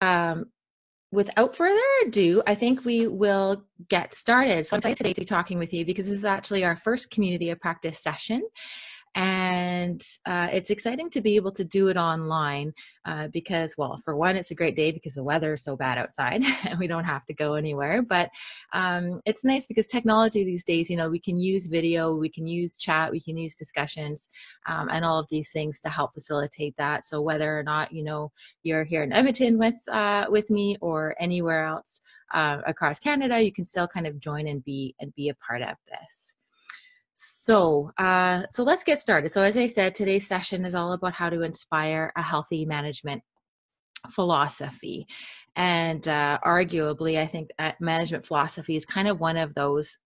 um, without further ado, I think we will get started. So I'm excited today to be talking with you because this is actually our first community of practice session. And it's exciting to be able to do it online because, well, for one, it's a great day because the weather is so bad outside and we don't have to go anywhere. But it's nice because technology these days, you know, we can use video, we can use chat, we can use discussions and all of these things to help facilitate that. So whether or not, you know, you're here in Edmonton with me or anywhere else across Canada, you can still kind of join and be a part of this. So let's get started. So as I said, today's session is all about how to inspire a healthy management philosophy. And arguably, I think management philosophy is kind of one of those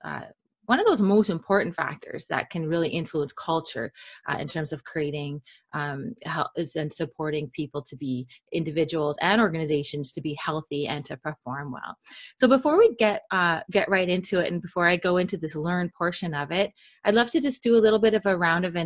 most important factors that can really influence culture in terms of creating and supporting people to be individuals and organizations to be healthy and to perform well. So before we get right into it, and before I go into this learn portion of it, I'd love to just do a little bit of a round of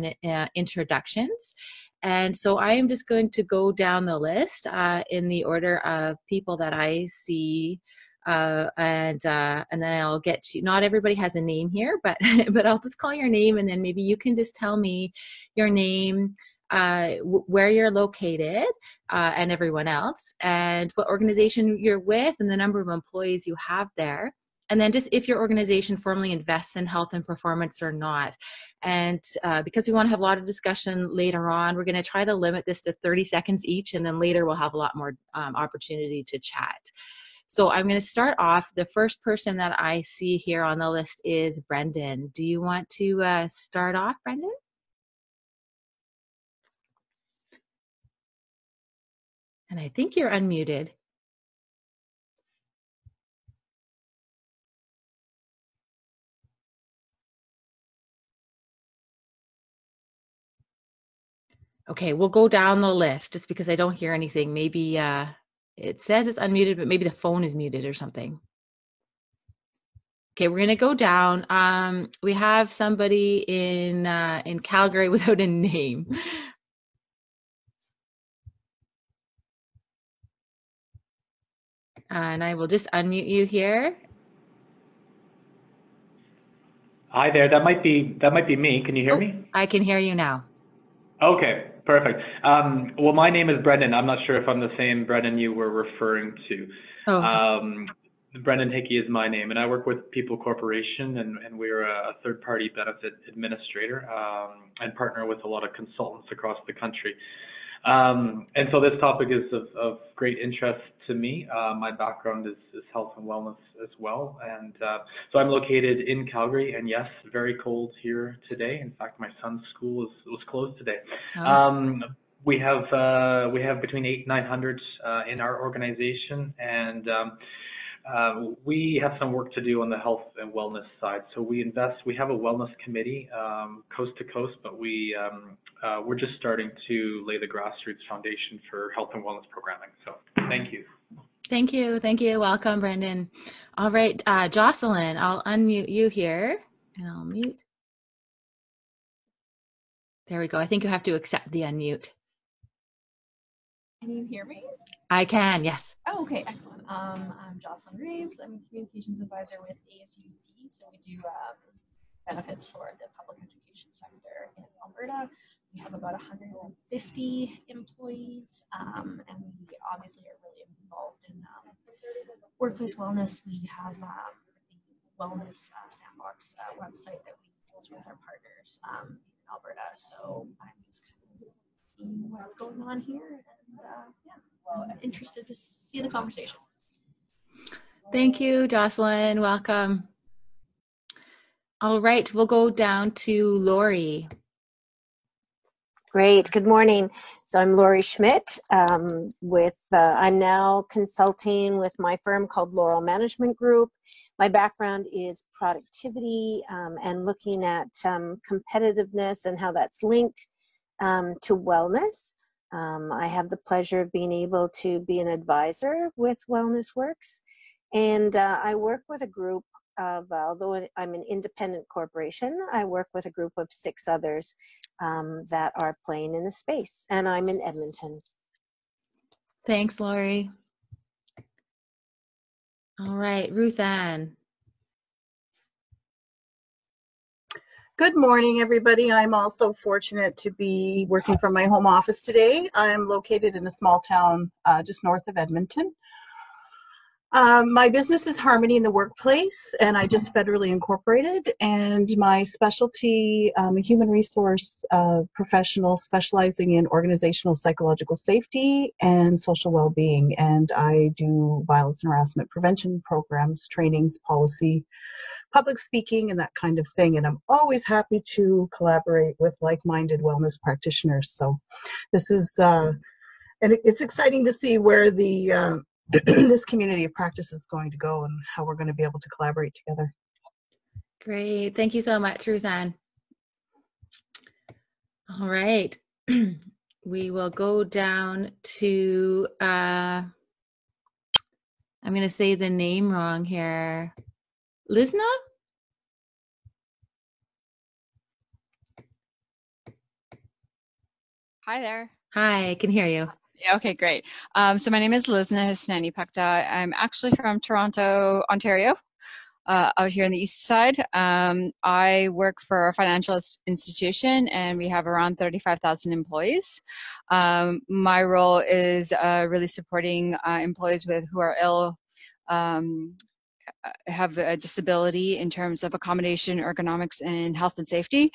introductions. And so I am just going to go down the list in the order of people that I see. And then I'll get to, not everybody has a name here, but I'll just call your name, and then maybe you can just tell me your name, where you're located, and everyone else, and what organization you're with, and the number of employees you have there. And then just if your organization formally invests in health and performance or not. And because we want to have a lot of discussion later on, we're going to try to limit this to 30 seconds each, and then later we'll have a lot more opportunity to chat. So I'm going to start off. The first person that I see here on the list is Brendan. Do you want to start off, Brendan? And I think you're unmuted. Okay, we'll go down the list just because I don't hear anything. Maybe it says it's unmuted, but maybe the phone is muted or something. Okay, we're going to go down. We have somebody in Calgary without a name. And I will just unmute you here. Hi there. That might be me. Can you hear me? I can hear you now. Okay, perfect. Well, my name is Brendan. I'm not sure if I'm the same Brendan you were referring to. Okay. Brendan Hickey is my name, and I work with People Corporation, and we're a third-party benefit administrator and partner with a lot of consultants across the country. And so this topic is of great interest to me. My background is health and wellness as well. And so I'm located in Calgary, and yes, very cold here today. In fact, my son's school was closed today. Oh. We have between 800 and 900 in our organization, and we have some work to do on the health and wellness side. So we have a wellness committee coast to coast, but we're just starting to lay the grassroots foundation for health and wellness programming. So thank you. Thank you. Thank you. Welcome, Brendan. All right, Jocelyn, I'll unmute you here and I'll mute. There we go. I think you have to accept the unmute. Can you hear me? I can, yes. Oh, okay, excellent. I'm Jocelyn Reeves. I'm a communications advisor with ASUP. So we do benefits for the public education sector in Alberta. We have about 150 employees, and we obviously are really involved in workplace wellness. We have the Wellness Sandbox website that we use with our partners in Alberta. So I'm just kind of seeing what's going on here, and I'm interested to see the conversation. Thank you, Jocelyn. Welcome. All right, we'll go down to Lori. Great. Good morning. So I'm Lori Schmidt. I'm now consulting with my firm called Laurel Management Group. My background is productivity and looking at competitiveness and how that's linked to wellness. I have the pleasure of being able to be an advisor with Wellness Works, and I work with a group of, although I'm an independent corporation, I work with a group of 6 others that are playing in the space, and I'm in Edmonton. Thanks, Lori. All right, Ruth Ann. Good morning, everybody. I'm also fortunate to be working from my home office today. I'm located in a small town just north of Edmonton. My business is Harmony in the Workplace, and I just federally incorporated. And my specialty, a human resource professional specializing in organizational psychological safety and social well-being. And I do violence and harassment prevention programs, trainings, policy, public speaking, and that kind of thing. And I'm always happy to collaborate with like-minded wellness practitioners. So this is, and it's exciting to see where the this community of practice is going to go and how we're going to be able to collaborate together. Great. Thank you so much, Ruth Ann. All right. We will go down to, I'm going to say the name wrong here. Lizna? Hi there. Hi, I can hear you. Yeah, okay, great. So my name is Lizna Hisnani Pakta. I'm actually from Toronto, Ontario, out here on the east side. I work for a financial institution, and we have around 35,000 employees. My role is really supporting employees who are ill, have a disability in terms of accommodation, ergonomics, and health and safety.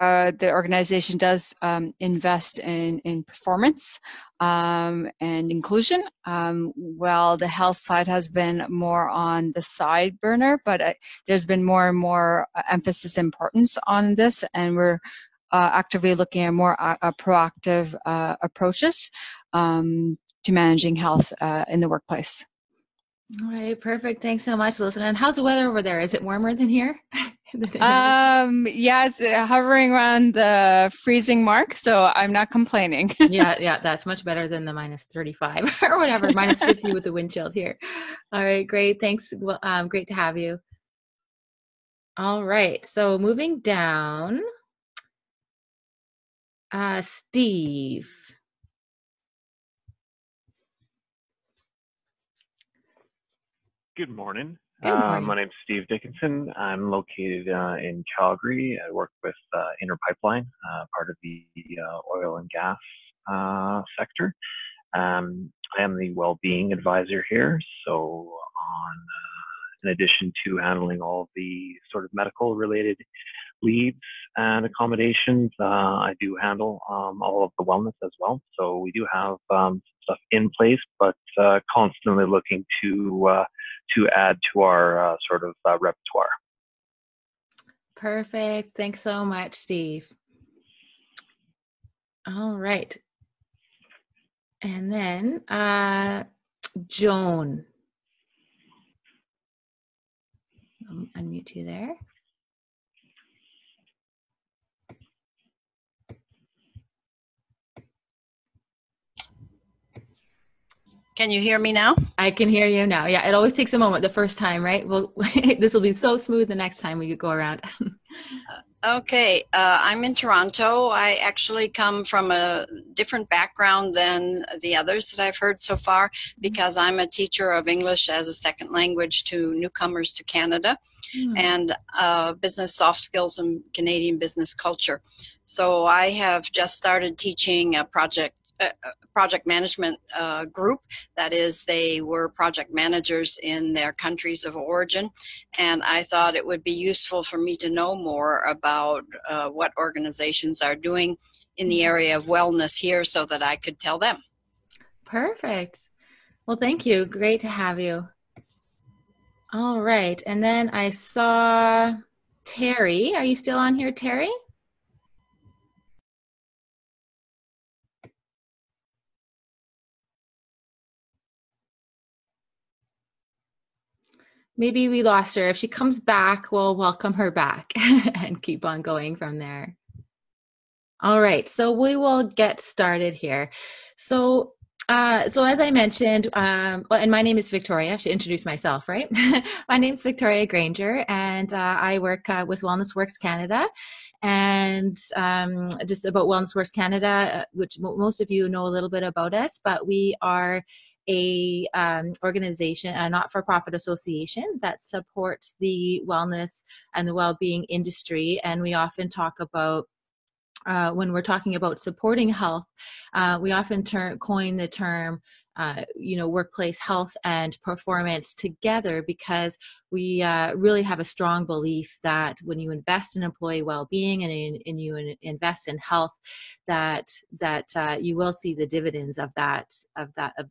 The organization does invest in performance and inclusion. While the health side has been more on the side burner, but there's been more and more emphasis and importance on this, and we're actively looking at more proactive approaches to managing health in the workplace. All right, perfect. Thanks so much, Lizna. And how's the weather over there? Is it warmer than here? Yeah, it's hovering around the freezing mark, so I'm not complaining. yeah, that's much better than the minus 35 or whatever, minus 50 with the wind chill here. All right, great. Thanks. Well, great to have you. All right, so moving down, Steve. Good morning. Good morning. My name's Steve Dickinson. I'm located in Calgary. I work with Inter Pipeline, part of the oil and gas sector. I am the well-being advisor here. So in addition to handling all the sort of medical related leads and accommodations, I do handle all of the wellness as well. So we do have stuff in place, but constantly looking to add to our sort of repertoire. Perfect. Thanks so much, Steve. All right. And then Joan. I'll unmute you there. Can you hear me now? I can hear you now. Yeah, it always takes a moment the first time, right? Well, this will be so smooth the next time we go around. Okay, I'm in Toronto. I actually come from a different background than the others that I've heard so far because I'm a teacher of English as a second language to newcomers to Canada and business soft skills and Canadian business culture. So I have just started teaching a project management group. That is, they were project managers in their countries of origin, and I thought it would be useful for me to know more about what organizations are doing in the area of wellness here so that I could tell them. Perfect. Well, thank you. Great to have you. All right. And then I saw Terry. Are you still on here, Terry? Maybe we lost her. If she comes back, we'll welcome her back and keep on going from there. All right, so we will get started here. So as I mentioned, and my name is Victoria. I should introduce myself, right? My name is Victoria Granger, and I work with Wellness Works Canada. And just about Wellness Works Canada, which most of you know a little bit about us, but we are a organization, a not-for-profit association that supports the wellness and the well-being industry. And we often talk about when we're talking about supporting health, we often coin the term workplace health and performance together, because we really have a strong belief that when you invest in employee well-being and you invest in health, that you will see the dividends of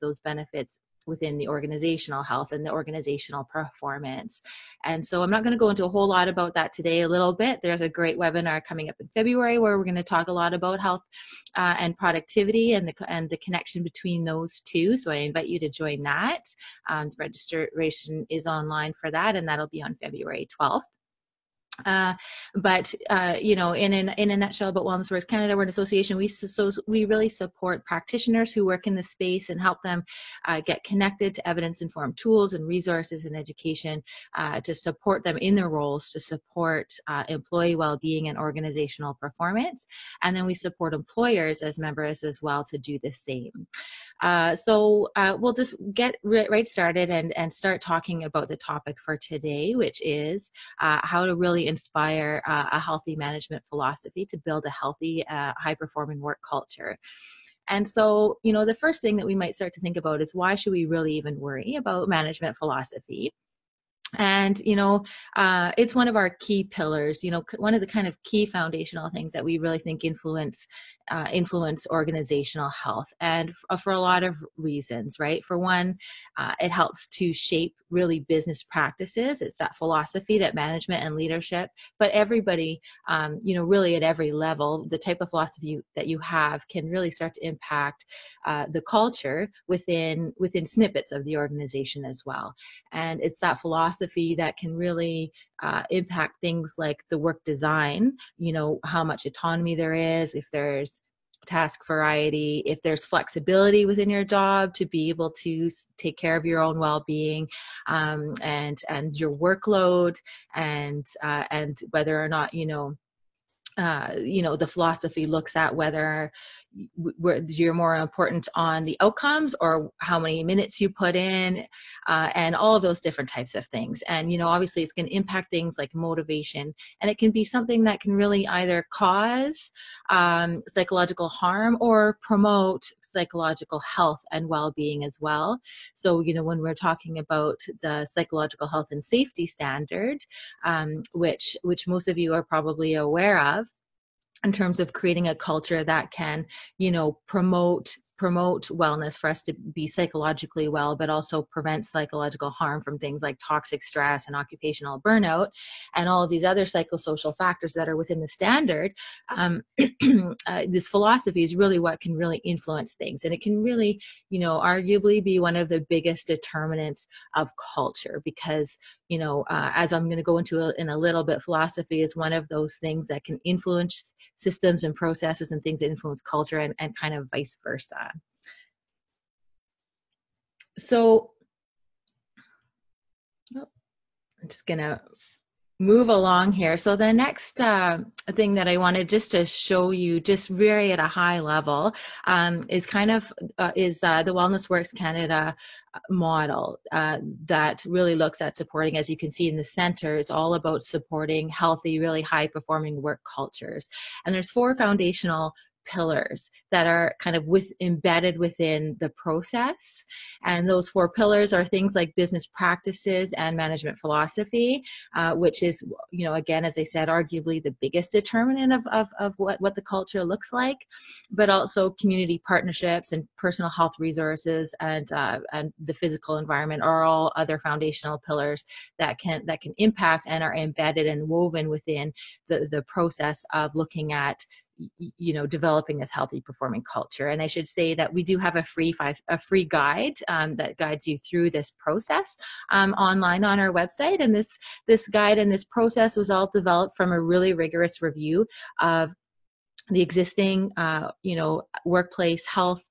those benefits within the organizational health and the organizational performance. And so I'm not going to go into a whole lot about that today. A little bit. There's a great webinar coming up in February where we're going to talk a lot about health and productivity and the connection between those two. So I invite you to join that. The registration is online for that, and that'll be on February 12th. But in a nutshell about Wellness Works Canada, we're an association. We really support practitioners who work in the space and help them get connected to evidence-informed tools and resources and education to support them in their roles, to support employee well-being and organizational performance. And then we support employers as members as well to do the same. So we'll just get right started and start talking about the topic for today, which is how to really inspire a healthy management philosophy to build a healthy, high-performing work culture. And so, the first thing that we might start to think about is, why should we really even worry about management philosophy? And, it's one of our key pillars, one of the kind of key foundational things that we really think influence organizational health, and for a lot of reasons, right? For one, it helps to shape really business practices. It's that philosophy that management and leadership, but everybody, really at every level, the type of philosophy that you have can really start to impact the culture within snippets of the organization as well. And it's that philosophy that can really impact things like the work design, how much autonomy there is, if there's task variety, if there's flexibility within your job to be able to take care of your own well-being, and your workload, and whether or not the philosophy looks at whether you're more important on the outcomes or how many minutes you put in, and all of those different types of things. And, obviously it's going to impact things like motivation, and it can be something that can really either cause psychological harm or promote psychological health and well-being as well. So, when we're talking about the psychological health and safety standard, which most of you are probably aware of, in terms of creating a culture that can, promote wellness for us to be psychologically well, but also prevent psychological harm from things like toxic stress and occupational burnout and all of these other psychosocial factors that are within the standard. This philosophy is really what can really influence things. And it can really, arguably be one of the biggest determinants of culture, because, as I'm going to go into in a little bit, philosophy is one of those things that can influence systems and processes and things that influence culture, and kind of vice versa. So I'm just going to move along here. So the next thing that I wanted just to show you, just very at a high level, is the Wellness Works Canada model that really looks at supporting, as you can see in the center, it's all about supporting healthy, really high-performing work cultures. And there's 4 foundational pillars that are kind of embedded within the process. And those 4 pillars are things like business practices and management philosophy, which is, again, as I said, arguably the biggest determinant of what the culture looks like, but also community partnerships and personal health resources and the physical environment are all other foundational pillars that can impact and are embedded and woven within the process of looking at developing this healthy performing culture. And I should say that we do have a free guide that guides you through this process online on our website. And this guide and this process was all developed from a really rigorous review of the existing, workplace health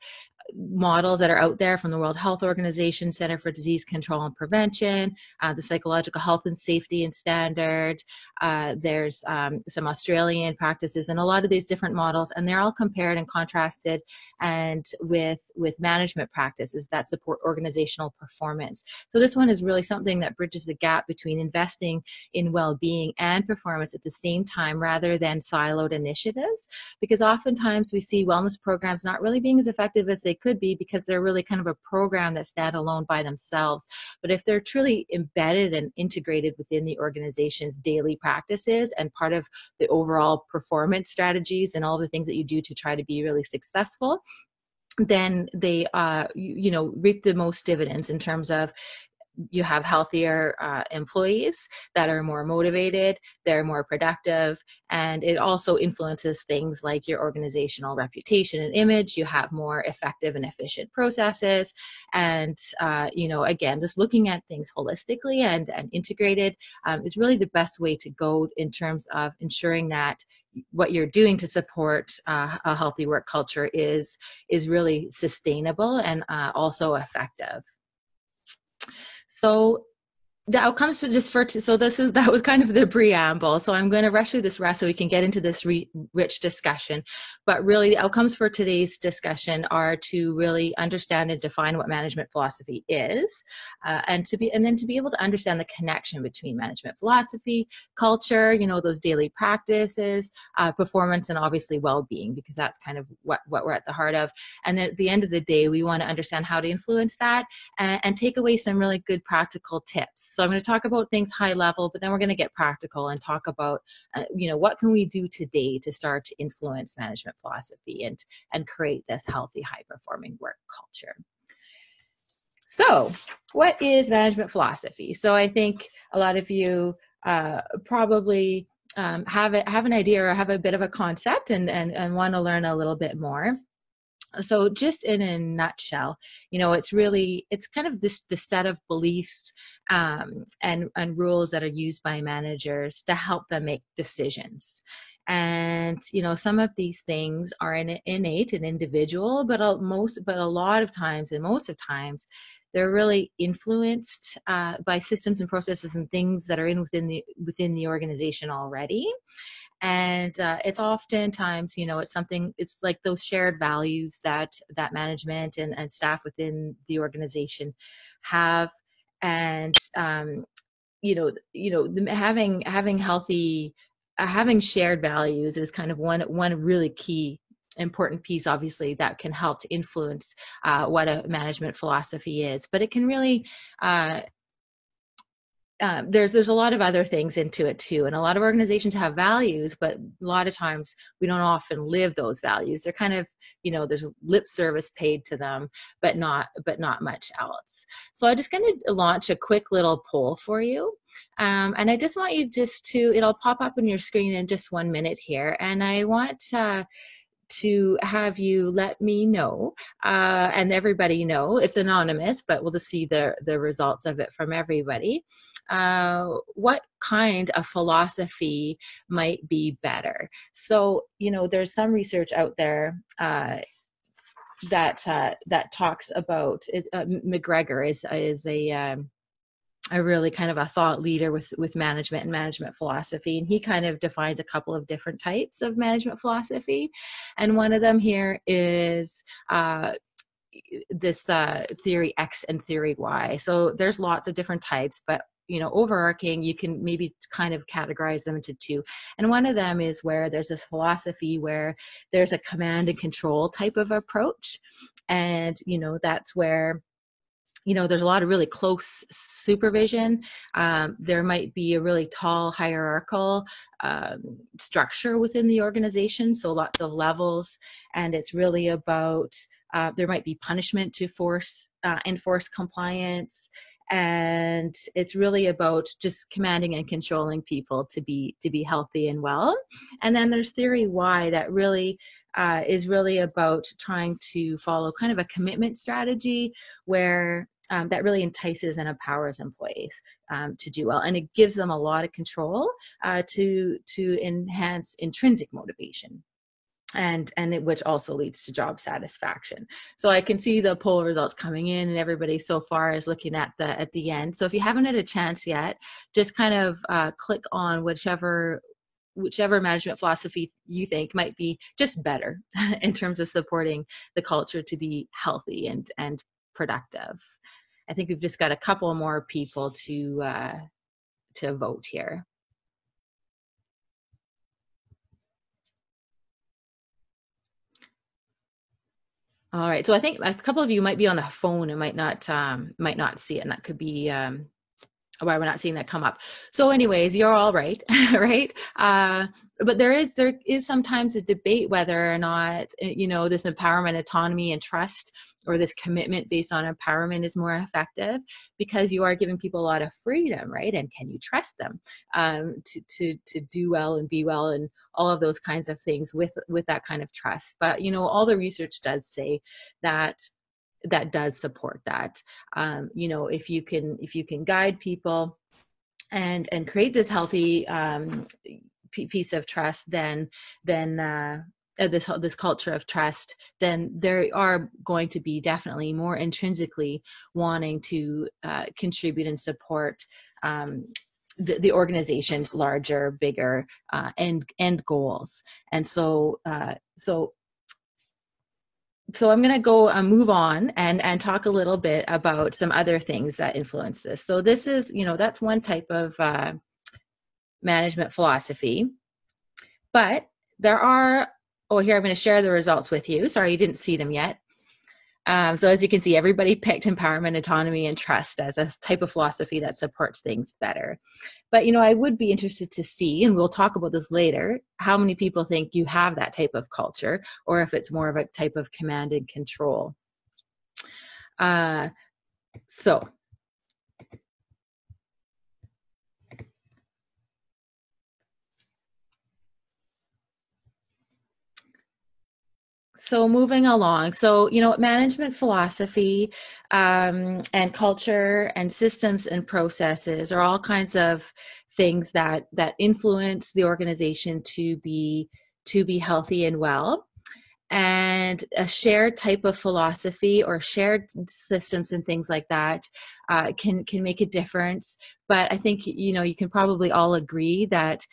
models that are out there from the World Health Organization, Center for Disease Control and Prevention, the Psychological Health and Safety and Standard. There's some Australian practices and a lot of these different models, and they're all compared and contrasted and with management practices that support organizational performance. So this one is really something that bridges the gap between investing in well-being and performance at the same time rather than siloed initiatives, because oftentimes we see wellness programs not really being as effective as they could be because they're really kind of a program that stand alone by themselves. But if they're truly embedded and integrated within the organization's daily practices and part of the overall performance strategies and all the things that you do to try to be really successful, then they reap the most dividends in terms of you have healthier employees that are more motivated, they're more productive, and it also influences things like your organizational reputation and image. You have more effective and efficient processes. And, again, just looking at things holistically and integrated is really the best way to go in terms of ensuring that what you're doing to support a healthy work culture is really sustainable and also effective. So the outcomes that was kind of the preamble. So I'm going to rush through this rest so we can get into this rich discussion. But really the outcomes for today's discussion are to really understand and define what management philosophy is, and then to be able to understand the connection between management philosophy, culture, those daily practices, performance, and obviously well-being, because that's kind of what we're at the heart of. And then at the end of the day, we want to understand how to influence that and take away some really good practical tips. So I'm going to talk about things high level, but then we're going to get practical and talk about, what can we do today to start to influence management philosophy and create this healthy, high-performing work culture. So what is management philosophy? So I think a lot of you probably have an idea or have a bit of a concept and want to learn a little bit more. So just in a nutshell, it's kind of the set of beliefs and rules that are used by managers to help them make decisions. And, some of these things are innate and individual, but most of times, they're really influenced by systems and processes and things that are within the organization already. And it's oftentimes, it's like those shared values that management and staff within the organization have. And, having shared values is kind of one really key important piece, obviously, that can help to influence what a management philosophy is. But it can really there's a lot of other things into it too, and a lot of organizations have values, but a lot of times we don't often live those values. They're kind of, there's lip service paid to them, but not much else. So I'm just going to launch a quick little poll for you, and I just want you it'll pop up on your screen in just 1 minute here, and I want to have you let me know, and everybody know, it's anonymous, but we'll just see the results of it from everybody. What kind of philosophy might be better? So, there's some research out there that talks about it. McGregor is a really kind of a thought leader with management and management philosophy. And he kind of defines a couple of different types of management philosophy. And one of them here is this theory X and theory Y. So there's lots of different types, but overarching, you can maybe kind of categorize them into two. And one of them is where there's this philosophy where there's a command and control type of approach. And, that's where there's a lot of really close supervision. There might be a really tall hierarchical structure within the organization, so lots of levels, and it's really about, there might be punishment to enforce compliance, and it's really about just commanding and controlling people to be healthy and well. And then there's theory Y that really is really about trying to follow kind of a commitment strategy where that really entices and empowers employees to do well, and it gives them a lot of control to enhance intrinsic motivation. which also leads to job satisfaction. So I can see the poll results coming in, and everybody so far is looking at the end. So if you haven't had a chance yet, just kind of click on whichever management philosophy you think might be just better in terms of supporting the culture to be healthy and productive. I think we've just got a couple more people to vote here. All right, so I think a couple of you might be on the phone and might not see it, and that could be why we're not seeing that come up. So anyways, you're all right, right? But there is sometimes a debate whether or not, this empowerment, autonomy, and trust, or this commitment based on empowerment is more effective, because you are giving people a lot of freedom, right? And can you trust them to do well and be well and all of those kinds of things with that kind of trust? But all the research does say that does support that. If you can guide people and create this healthy piece of trust, then this culture of trust, then there are going to be definitely more intrinsically wanting to contribute and support the organization's larger, bigger end goals. And so I'm going to go move on and talk a little bit about some other things that influence this. So this is, that's one type of management philosophy. But there are, here, I'm going to share the results with you. Sorry, you didn't see them yet. So as you can see, everybody picked empowerment, autonomy, and trust as a type of philosophy that supports things better. But, I would be interested to see, and we'll talk about this later, how many people think you have that type of culture, or if it's more of a type of command and control. So moving along, management philosophy and culture and systems and processes are all kinds of things that influence the organization to be healthy and well. And a shared type of philosophy or shared systems and things like that can make a difference. But I think you can probably all agree that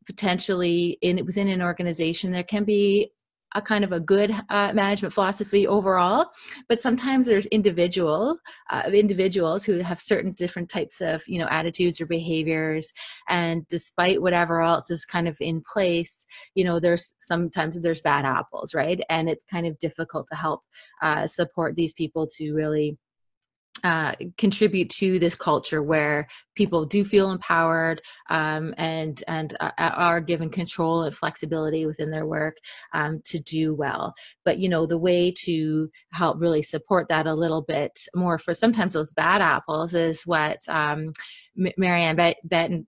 potentially within an organization there can be a kind of a good management philosophy overall, but sometimes there's individuals who have certain different types of attitudes or behaviors, and despite whatever else is kind of in place, there's sometimes bad apples, right? And it's kind of difficult to help support these people to really contribute to this culture where people do feel empowered and are given control and flexibility within their work to do well. But the way to help really support that a little bit more for sometimes those bad apples is what Marianne Batten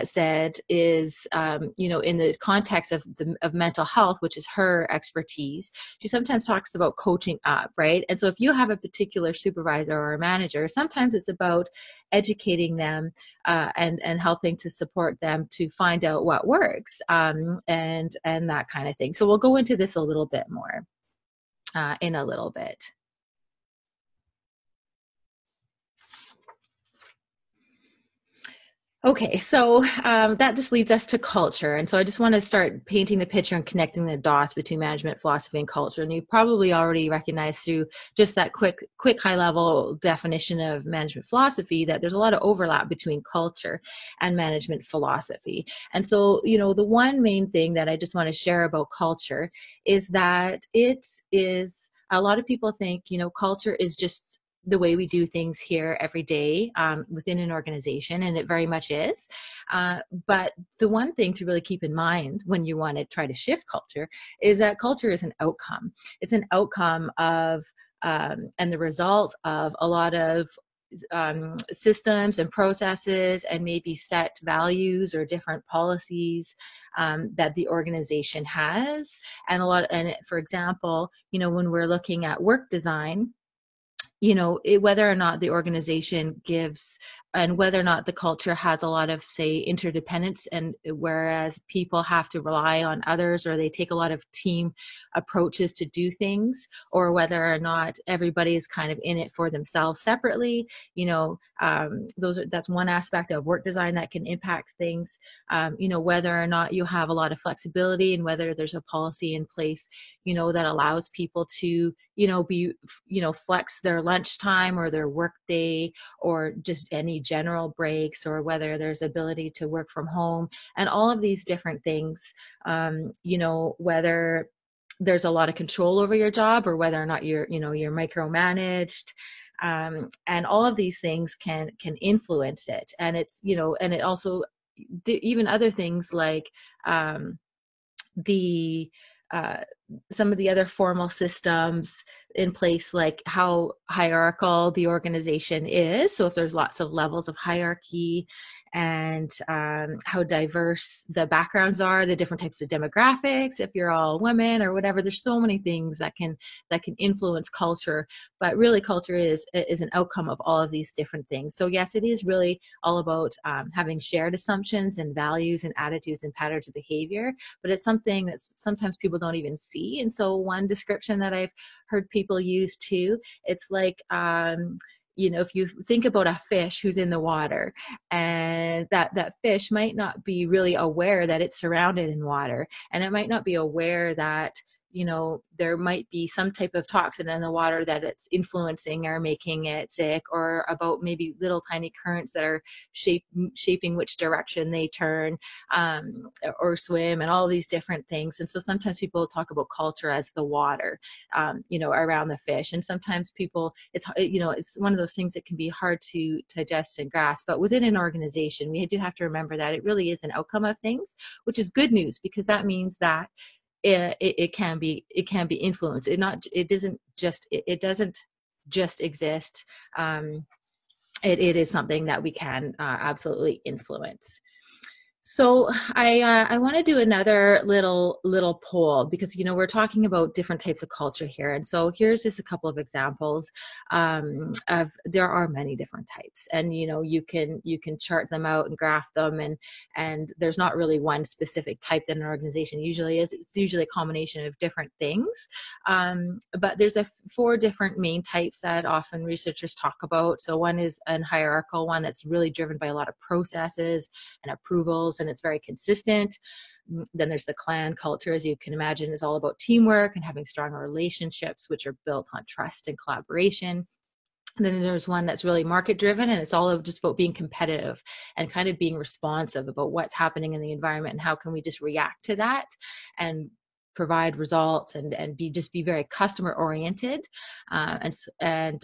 said is, in the context of mental health, which is her expertise, she sometimes talks about coaching up, right? And so if you have a particular supervisor or a manager, sometimes it's about educating them and helping to support them to find out what works and that kind of thing. So we'll go into this a little bit more in a little bit. Okay, so that just leads us to culture. And so I just want to start painting the picture and connecting the dots between management philosophy and culture. And you probably already recognize through just that quick high-level definition of management philosophy that there's a lot of overlap between culture and management philosophy. And so, the one main thing that I just want to share about culture is that it is, a lot of people think, culture is just the way we do things here every day within an organization, and it very much is. But the one thing to really keep in mind when you want to try to shift culture is that culture is an outcome. It's an outcome of and the result of a lot of systems and processes and maybe set values or different policies that the organization has. And for example, when we're looking at work design, whether or not the organization gives and whether or not the culture has a lot of, say, interdependence, and whereas people have to rely on others, or they take a lot of team approaches to do things, or whether or not everybody is kind of in it for themselves separately. That's one aspect of work design that can impact things. Whether or not you have a lot of flexibility, and whether there's a policy in place, that allows people to, flex their lunchtime or their work day, or just any general breaks, or whether there's ability to work from home, and all of these different things. Whether there's a lot of control over your job, or whether or not you're micromanaged. And all of these things can influence it. And it's, and it also, even other things like some of the other formal systems in place, like how hierarchical the organization is. So if there's lots of levels of hierarchy, and how diverse the backgrounds are, the different types of demographics, if you're all women or whatever, there's so many things that can influence culture. But really, culture is an outcome of all of these different things. So yes, it is really all about having shared assumptions and values and attitudes and patterns of behavior, but it's something that sometimes people don't even see. And so one description that I've heard people use too, it's like, if you think about a fish who's in the water, and that fish might not be really aware that it's surrounded in water, and it might not be aware that there might be some type of toxin in the water that it's influencing or making it sick, or about maybe little tiny currents that are shaping which direction they turn or swim, and all these different things. And so sometimes people talk about culture as the water, around the fish. And sometimes people, it's one of those things that can be hard to digest and grasp. But within an organization, we do have to remember that it really is an outcome of things, which is good news, because that means that it can be influenced. It doesn't just exist. It is something that we can absolutely influence. So I want to do another little poll, because we're talking about different types of culture here, and so here's just a couple of examples of, there are many different types, and you can chart them out and graph them, and there's not really one specific type that an organization usually is. It's usually a combination of different things, but there's 4 different main types that often researchers talk about. So one is an hierarchical one that's really driven by a lot of processes and approvals, and it's very consistent. Then there's the clan culture, as you can imagine, is all about teamwork and having strong relationships, which are built on trust and collaboration. And then there's one that's really market driven, and it's all just about being competitive and kind of being responsive about what's happening in the environment, and how can we just react to that and provide results and be very customer oriented, and then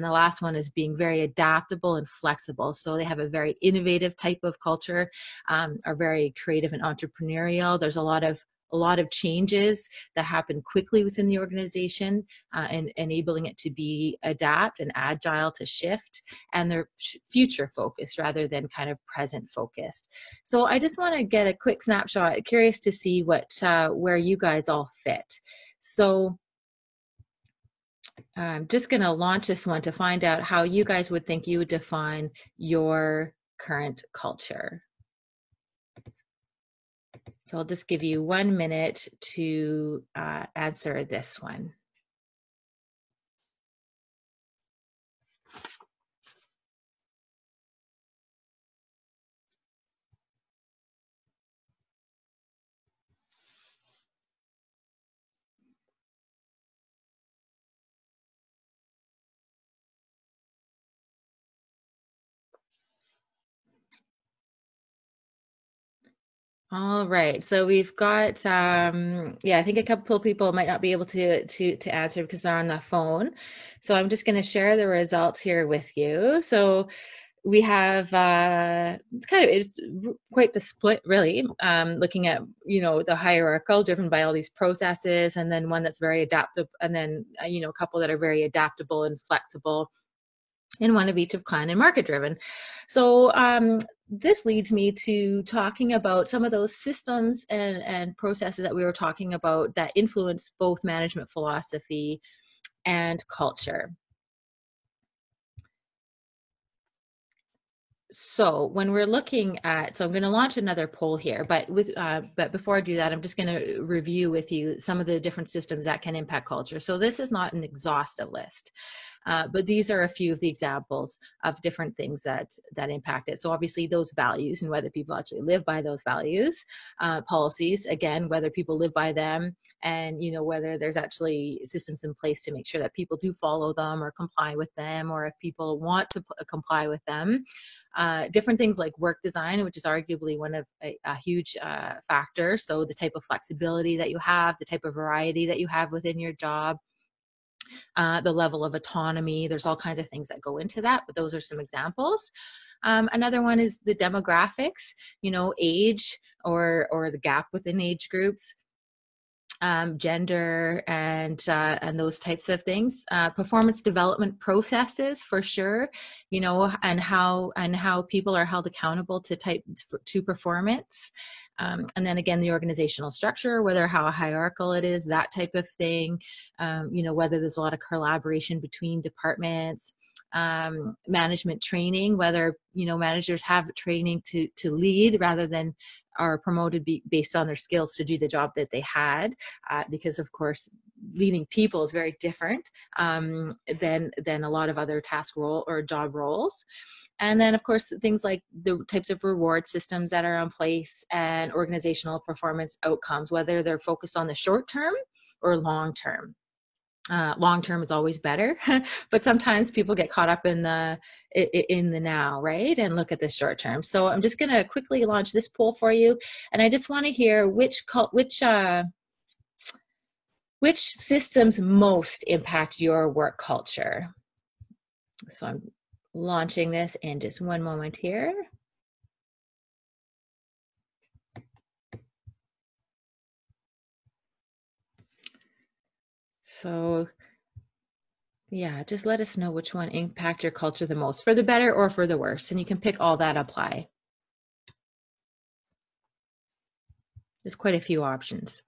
the last one is being very adaptable and flexible. So they have a very innovative type of culture, are very creative and entrepreneurial. There's a lot of changes that happen quickly within the organization, and enabling it to be adapt and agile to shift, and they're future focused rather than kind of present focused. So I just want to get a quick snapshot, curious to see where you guys all fit. So I'm just going to launch this one to find out how you guys would think you would define your current culture. So I'll just give you 1 minute to answer this one. All right, so we've got, I think a couple of people might not be able to answer because they're on the phone. So I'm just going to share the results here with you. So we have, it's quite the split really, looking at, the hierarchical driven by all these processes, and then one that's very adaptive, and then, a couple that are very adaptable and flexible, and one of each of clan and market driven. So this leads me to talking about some of those systems and processes that we were talking about that influence both management philosophy and culture. So when we're looking at, so I'm going to launch another poll here, but before I do that, I'm just going to review with you some of the different systems that can impact culture. So this is not an exhaustive list, but these are a few of the examples of different things that impact it. So obviously those values and whether people actually live by those values, policies, again, whether people live by them, and whether there's actually systems in place to make sure that people do follow them or comply with them, or if people want to comply with them. Different things like work design, which is arguably one of a huge factor. So the type of flexibility that you have, the type of variety that you have within your job, the level of autonomy. There's all kinds of things that go into that, but those are some examples. Another one is the demographics, age or the gap within age groups. Gender and those types of things, performance development processes for sure, and how people are held accountable to performance, and then again the organizational structure, whether how hierarchical it is, that type of thing, whether there's a lot of collaboration between departments. Management training, whether managers have training to lead rather than are promoted based on their skills to do the job that they had, because of course leading people is very different than a lot of other task role or job roles. And then of course things like the types of reward systems that are in place and organizational performance outcomes, whether they're focused on the short term or long term. Long term is always better, but sometimes people get caught up in the now, right, and look at the short term. So I'm just going to quickly launch this poll for you, and I just want to hear which systems most impact your work culture. So I'm launching this in just one moment here. So yeah, just let us know which one impact your culture the most, for the better or for the worse, and you can pick all that apply. There's quite a few options.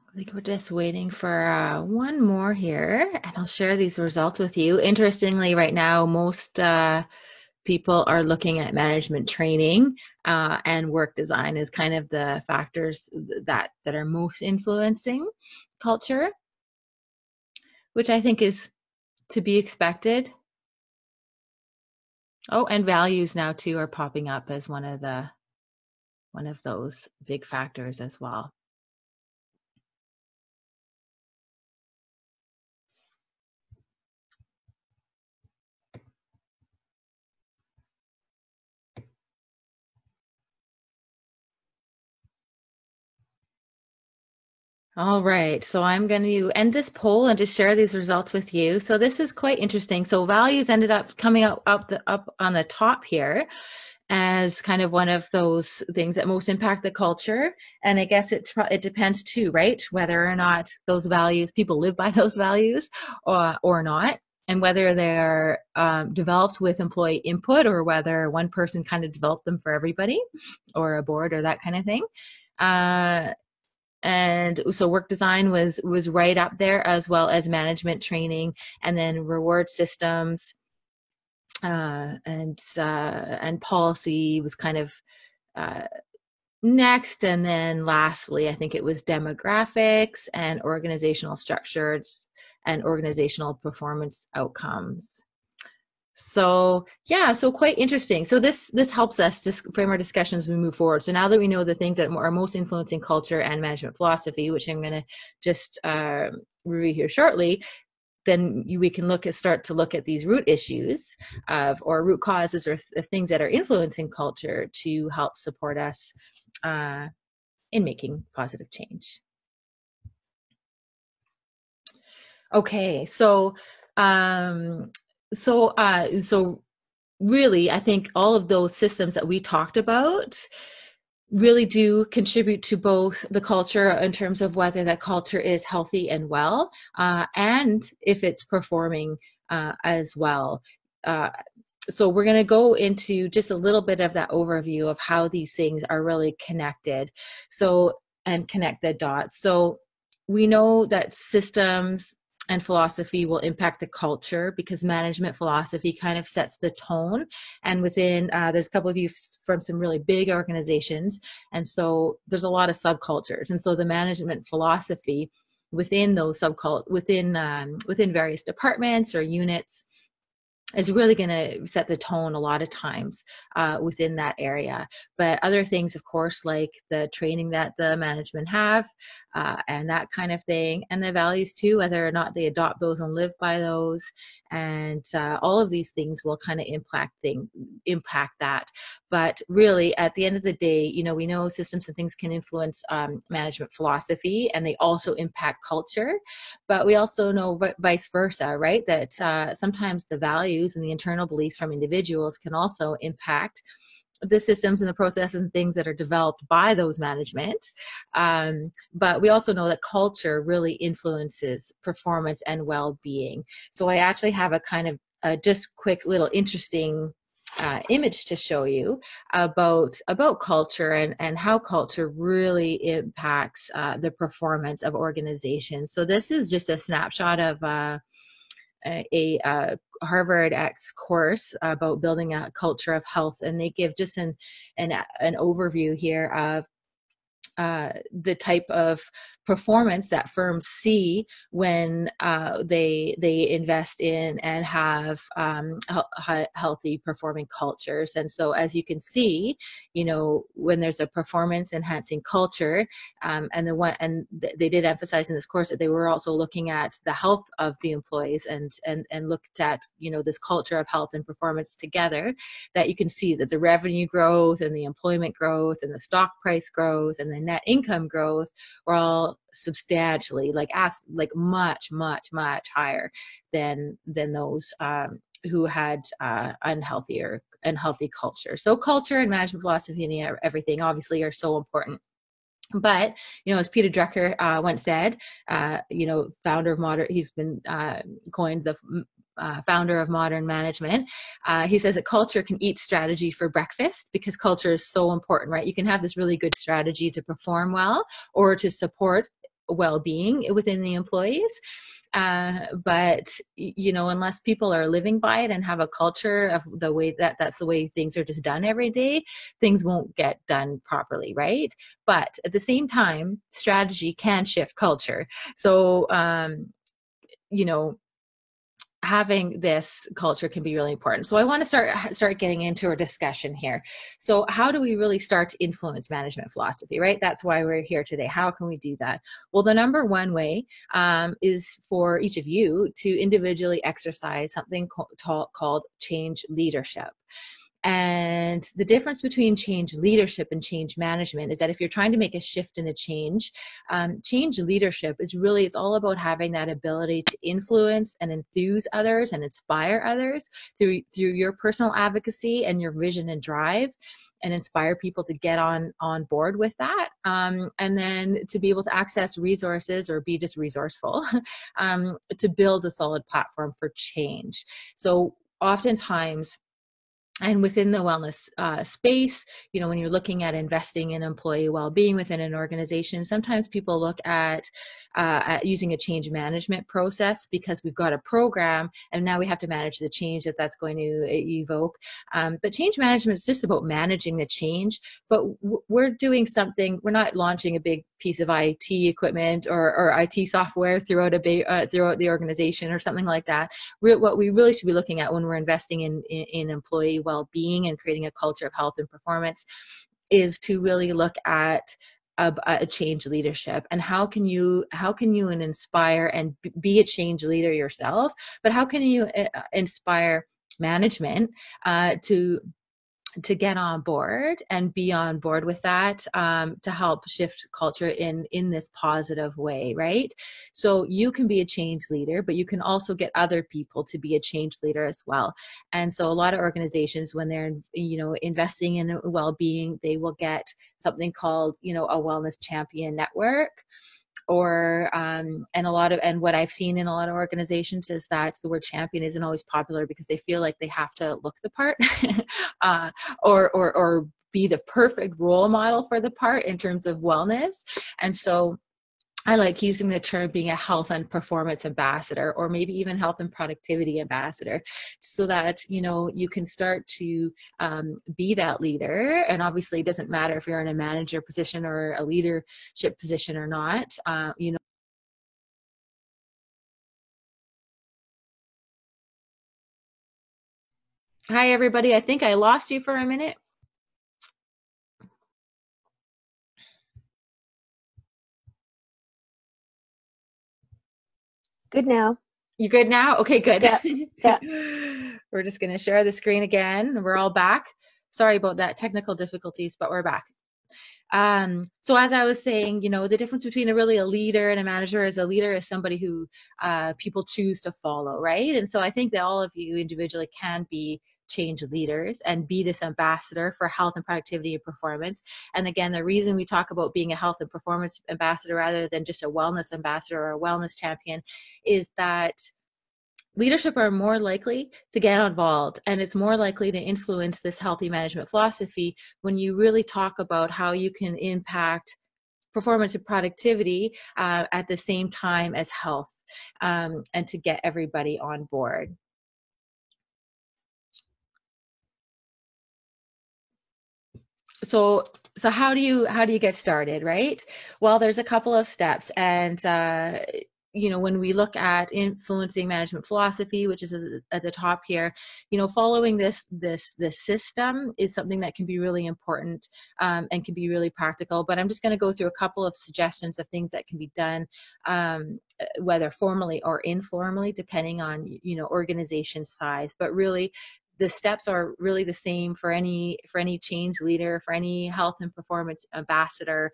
I think we're just waiting for one more here, and I'll share these results with you. Interestingly, right now, most people are looking at management training and work design as kind of the factors that are most influencing culture, which I think is to be expected. Oh, and values now too are popping up as one of those big factors as well. All right, so I'm going to end this poll and just share these results with you. So this is quite interesting. So values ended up coming up on the top here as kind of one of those things that most impact the culture. And I guess it depends too, right? Whether or not those values, people live by those values or not, and whether they're developed with employee input or whether one person kind of developed them for everybody or a board or that kind of thing. And so work design was right up there, as well as management training, and then reward systems, and policy was kind of next. And then lastly, I think it was demographics and organizational structures and organizational performance outcomes. So yeah, so quite interesting. So this helps us to frame our discussions as we move forward. So now that we know the things that are most influencing culture and management philosophy, which I'm going to just review here shortly, then we can start to look at these root issues or root causes or things that are influencing culture to help support us in making positive change. Okay, so really, I think all of those systems that we talked about really do contribute to both the culture in terms of whether that culture is healthy and well, and if it's performing as well. So we're going to go into just a little bit of that overview of how these things are really connected. And connect the dots. So we know that systems and philosophy will impact the culture because management philosophy kind of sets the tone. And within, there's a couple of you from some really big organizations. And so there's a lot of subcultures. And so the management philosophy within those within various departments or units is really going to set the tone a lot of times within that area. But other things, of course, like the training that the management have and that kind of thing, and the values too, whether or not they adopt those and live by those, and all of these things will kind of impact that. But really, at the end of the day, we know systems and things can influence management philosophy, and they also impact culture. But we also know vice versa, right? That sometimes the values and the internal beliefs from individuals can also impact the systems and the processes and things that are developed by those management. But we also know that culture really influences performance and well-being. So I actually have a kind of just quick little interesting image to show you about culture and how culture really impacts the performance of organizations. So this is just a snapshot of a Harvard X course about building a culture of health, and they give just an overview here of the type of performance that firms see when they invest in and have healthy performing cultures. And so, as you can see, when there's a performance enhancing culture, and they did emphasize in this course that they were also looking at the health of the employees and looked at this culture of health and performance together, that you can see that the revenue growth and the employment growth and the stock price growth and the net income growth were all substantially much higher than those who had unhealthy culture. So culture and management philosophy and everything obviously are so important. But, as Peter Drucker once said, founder of modern, he's been coined the founder of modern management. He says that culture can eat strategy for breakfast because culture is so important, right? You can have this really good strategy to perform well or to support well-being within the employees. But unless people are living by it and have a culture of the way that's the way things are just done every day, things won't get done properly, right? But at the same time, strategy can shift culture. So, having this culture can be really important. So I want to start getting into our discussion here. So how do we really start to influence management philosophy, right? That's why we're here today. How can we do that? Well, the number one way is for each of you to individually exercise something called change leadership. And the difference between change leadership and change management is that if you're trying to make a shift and a change leadership it's all about having that ability to influence and enthuse others and inspire others through your personal advocacy and your vision and drive, and inspire people to get on board with that, and then to be able to access resources or be just resourceful to build a solid platform for change. So oftentimes And within the wellness space, you know, when you're looking at investing in employee well-being within an organization, sometimes people look at using a change management process because we've got a program and now we have to manage the change that's going to evoke. But change management is just about managing the change. But we're doing something. We're not launching a big piece of IT equipment or IT software throughout the organization or something like that. What we really should be looking at when we're investing in employee well-being and creating a culture of health and performance is to really look at a change leadership, and how can you inspire and be a change leader yourself, but how can you inspire management to get on board and be on board with that, to help shift culture in this positive way, right? So you can be a change leader, but you can also get other people to be a change leader as well. And so a lot of organizations, when they're, you know, investing in well-being, they will get something called, you know, a wellness champion network. Or and what I've seen in a lot of organizations is that the word champion isn't always popular because they feel like they have to look the part or be the perfect role model for the part in terms of wellness. And so I like using the term being a health and performance ambassador, or maybe even health and productivity ambassador, so that, you know, you can start to be that leader. And obviously it doesn't matter if you're in a manager position or a leadership position or not, you know. Hi, everybody. I think I lost you for a minute. Good now. You good now? Okay, good. Yeah. We're just going to share the screen again. We're all back. Sorry about that technical difficulties, but we're back. So as I was saying, you know, the difference between a leader and a manager is a leader is somebody who people choose to follow, right? And so I think that all of you individually can be change leaders and be this ambassador for health and productivity and performance. And again, the reason we talk about being a health and performance ambassador rather than just a wellness ambassador or a wellness champion is that leadership are more likely to get involved, and it's more likely to influence this healthy management philosophy when you really talk about how you can impact performance and productivity at the same time as health, and to get everybody on board. So how do you get started, right? Well, there's a couple of steps, and you know, when we look at influencing management philosophy, which is at the top here, you know, following this system is something that can be really important and can be really practical. But I'm just going to go through a couple of suggestions of things that can be done, whether formally or informally, depending on, you know, organization size. But really, the steps are really the same for any change leader, for any health and performance ambassador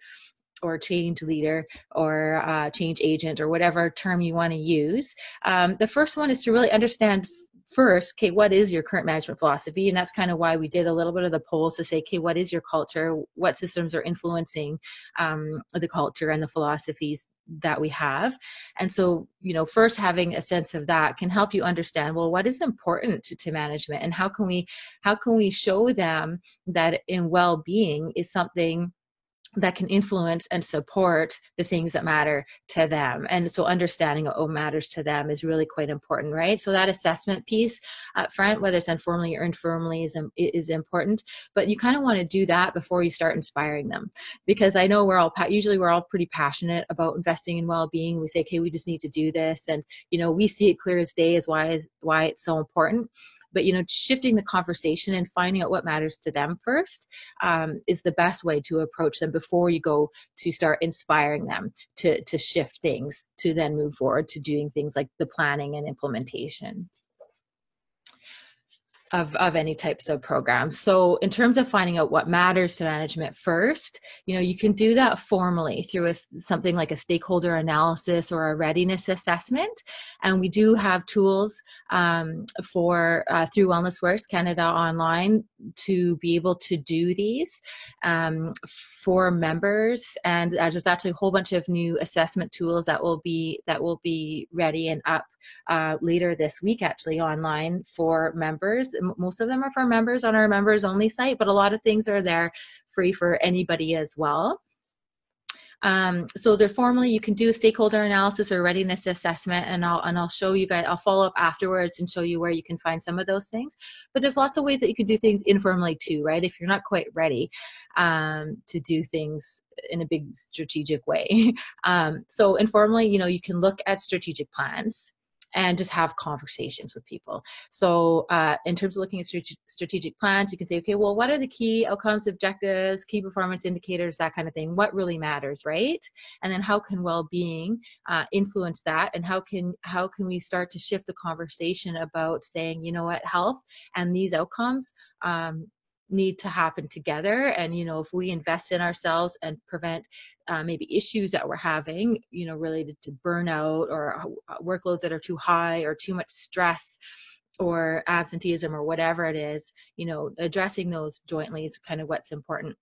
or change leader or change agent or whatever term you want to use. The first one is to really understand first, okay, what is your current management philosophy? And that's kind of why we did a little bit of the polls to say, okay, what is your culture? What systems are influencing the culture and the philosophies that we have? And so, you know, first having a sense of that can help you understand, well, what is important to management, and how can we show them that in well-being is something that can influence and support the things that matter to them. And so understanding what matters to them is really quite important, right? So that assessment piece up front, whether it's informally or informally, is important. But you kind of want to do that before you start inspiring them, because I know we're all pretty passionate about investing in well-being. We say, okay, we just need to do this, and you know, we see it clear as day as why it's so important. But, you know, shifting the conversation and finding out what matters to them first is the best way to approach them before you go to start inspiring them to shift things, to then move forward to doing things like the planning and implementation of any types of programs. So in terms of finding out what matters to management first, you know, you can do that formally through something like a stakeholder analysis or a readiness assessment. And we do have tools through WellnessWorks Canada online to be able to do these for members. And there's actually a whole bunch of new assessment tools that will be ready and up later this week, actually, online for members. Most of them are for members on our members only site, but a lot of things are there free for anybody as well. So they're formally, you can do a stakeholder analysis or readiness assessment, and I'll show you guys, I'll follow up afterwards and show you where you can find some of those things. But there's lots of ways that you can do things informally too, right? If you're not quite ready to do things in a big strategic way. So informally, you can look at strategic plans and just have conversations with people. So in terms of looking at strategic plans, you can say, okay, well, what are the key outcomes, objectives, key performance indicators, that kind of thing? What really matters, right? And then how can well-being influence that? And how can we start to shift the conversation about saying, you know what, health and these outcomes need to happen together. And if we invest in ourselves and prevent maybe issues that we're having related to burnout or workloads that are too high or too much stress or absenteeism or whatever it is, addressing those jointly is kind of what's important.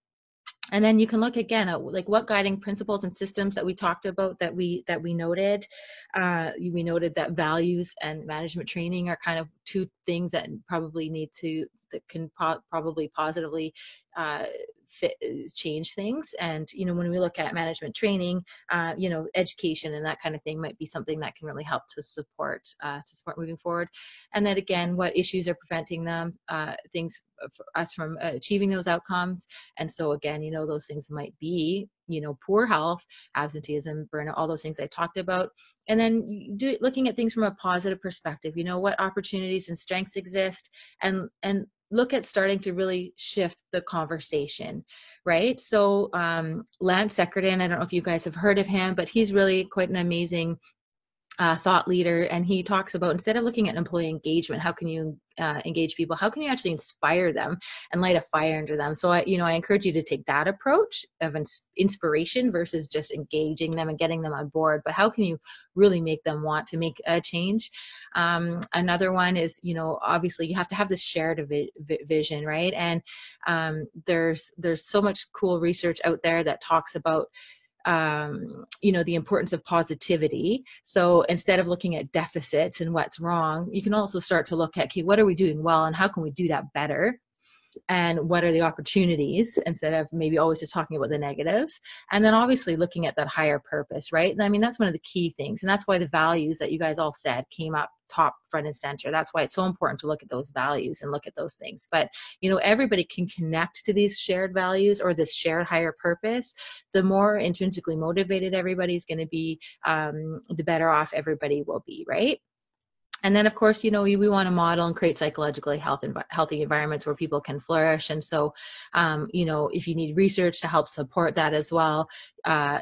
And then you can look again at like what guiding principles and systems that we talked about that we noted. We noted that values and management training are kind of two things that can probably positively change things. And when we look at management training, education and that kind of thing might be something that can really help to support moving forward. And then again, what issues are preventing things for us from achieving those outcomes. And so again, those things might be poor health, absenteeism, burnout, all those things I talked about. And then looking at things from a positive perspective, what opportunities and strengths exist, and look at starting to really shift the conversation, right? So Lance Seckerton, I don't know if you guys have heard of him, but he's really quite an amazing thought leader. And he talks about, instead of looking at employee engagement, how can you engage people? How can you actually inspire them and light a fire under them? So I encourage you to take that approach of inspiration versus just engaging them and getting them on board. But how can you really make them want to make a change? Another one is, obviously you have to have this shared vision, right? And there's so much cool research out there that talks about the importance of positivity. So instead of looking at deficits and what's wrong, you can also start to look at, okay, what are we doing well and how can we do that better? And what are the opportunities, instead of maybe always just talking about the negatives. And then obviously looking at that higher purpose, right? I mean, that's one of the key things. And that's why the values that you guys all said came up top, front, and center. That's why it's so important to look at those values and look at those things. But, everybody can connect to these shared values or this shared higher purpose. The more intrinsically motivated everybody's going to be, the better off everybody will be, right? And then, of course, we want to model and create psychologically healthy environments where people can flourish. And so, if you need research to help support that as well,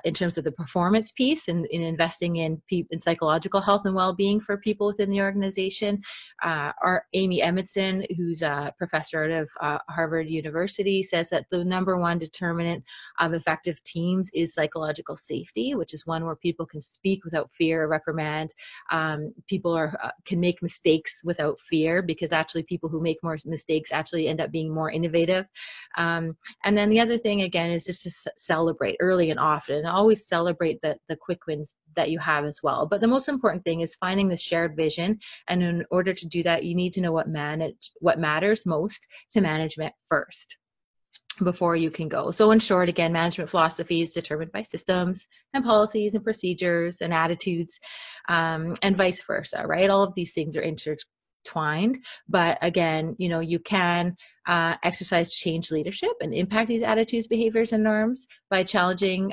in terms of the performance piece and in investing in psychological health and well-being for people within the organization, our Amy Edmondson, who's a professor out of Harvard University, says that the number one determinant of effective teams is psychological safety, which is one where people can speak without fear or reprimand. People can make mistakes without fear, because actually people who make more mistakes actually end up being more innovative. And then the other thing, again, is just to celebrate early and often, and always celebrate the quick wins that you have as well. But the most important thing is finding this shared vision. And in order to do that, you need to know what matters most to management first before you can go. So in short, again, management philosophy is determined by systems and policies and procedures and attitudes, and vice versa, right? All of these things are intertwined. But again, you can exercise change leadership and impact these attitudes, behaviors, and norms by challenging,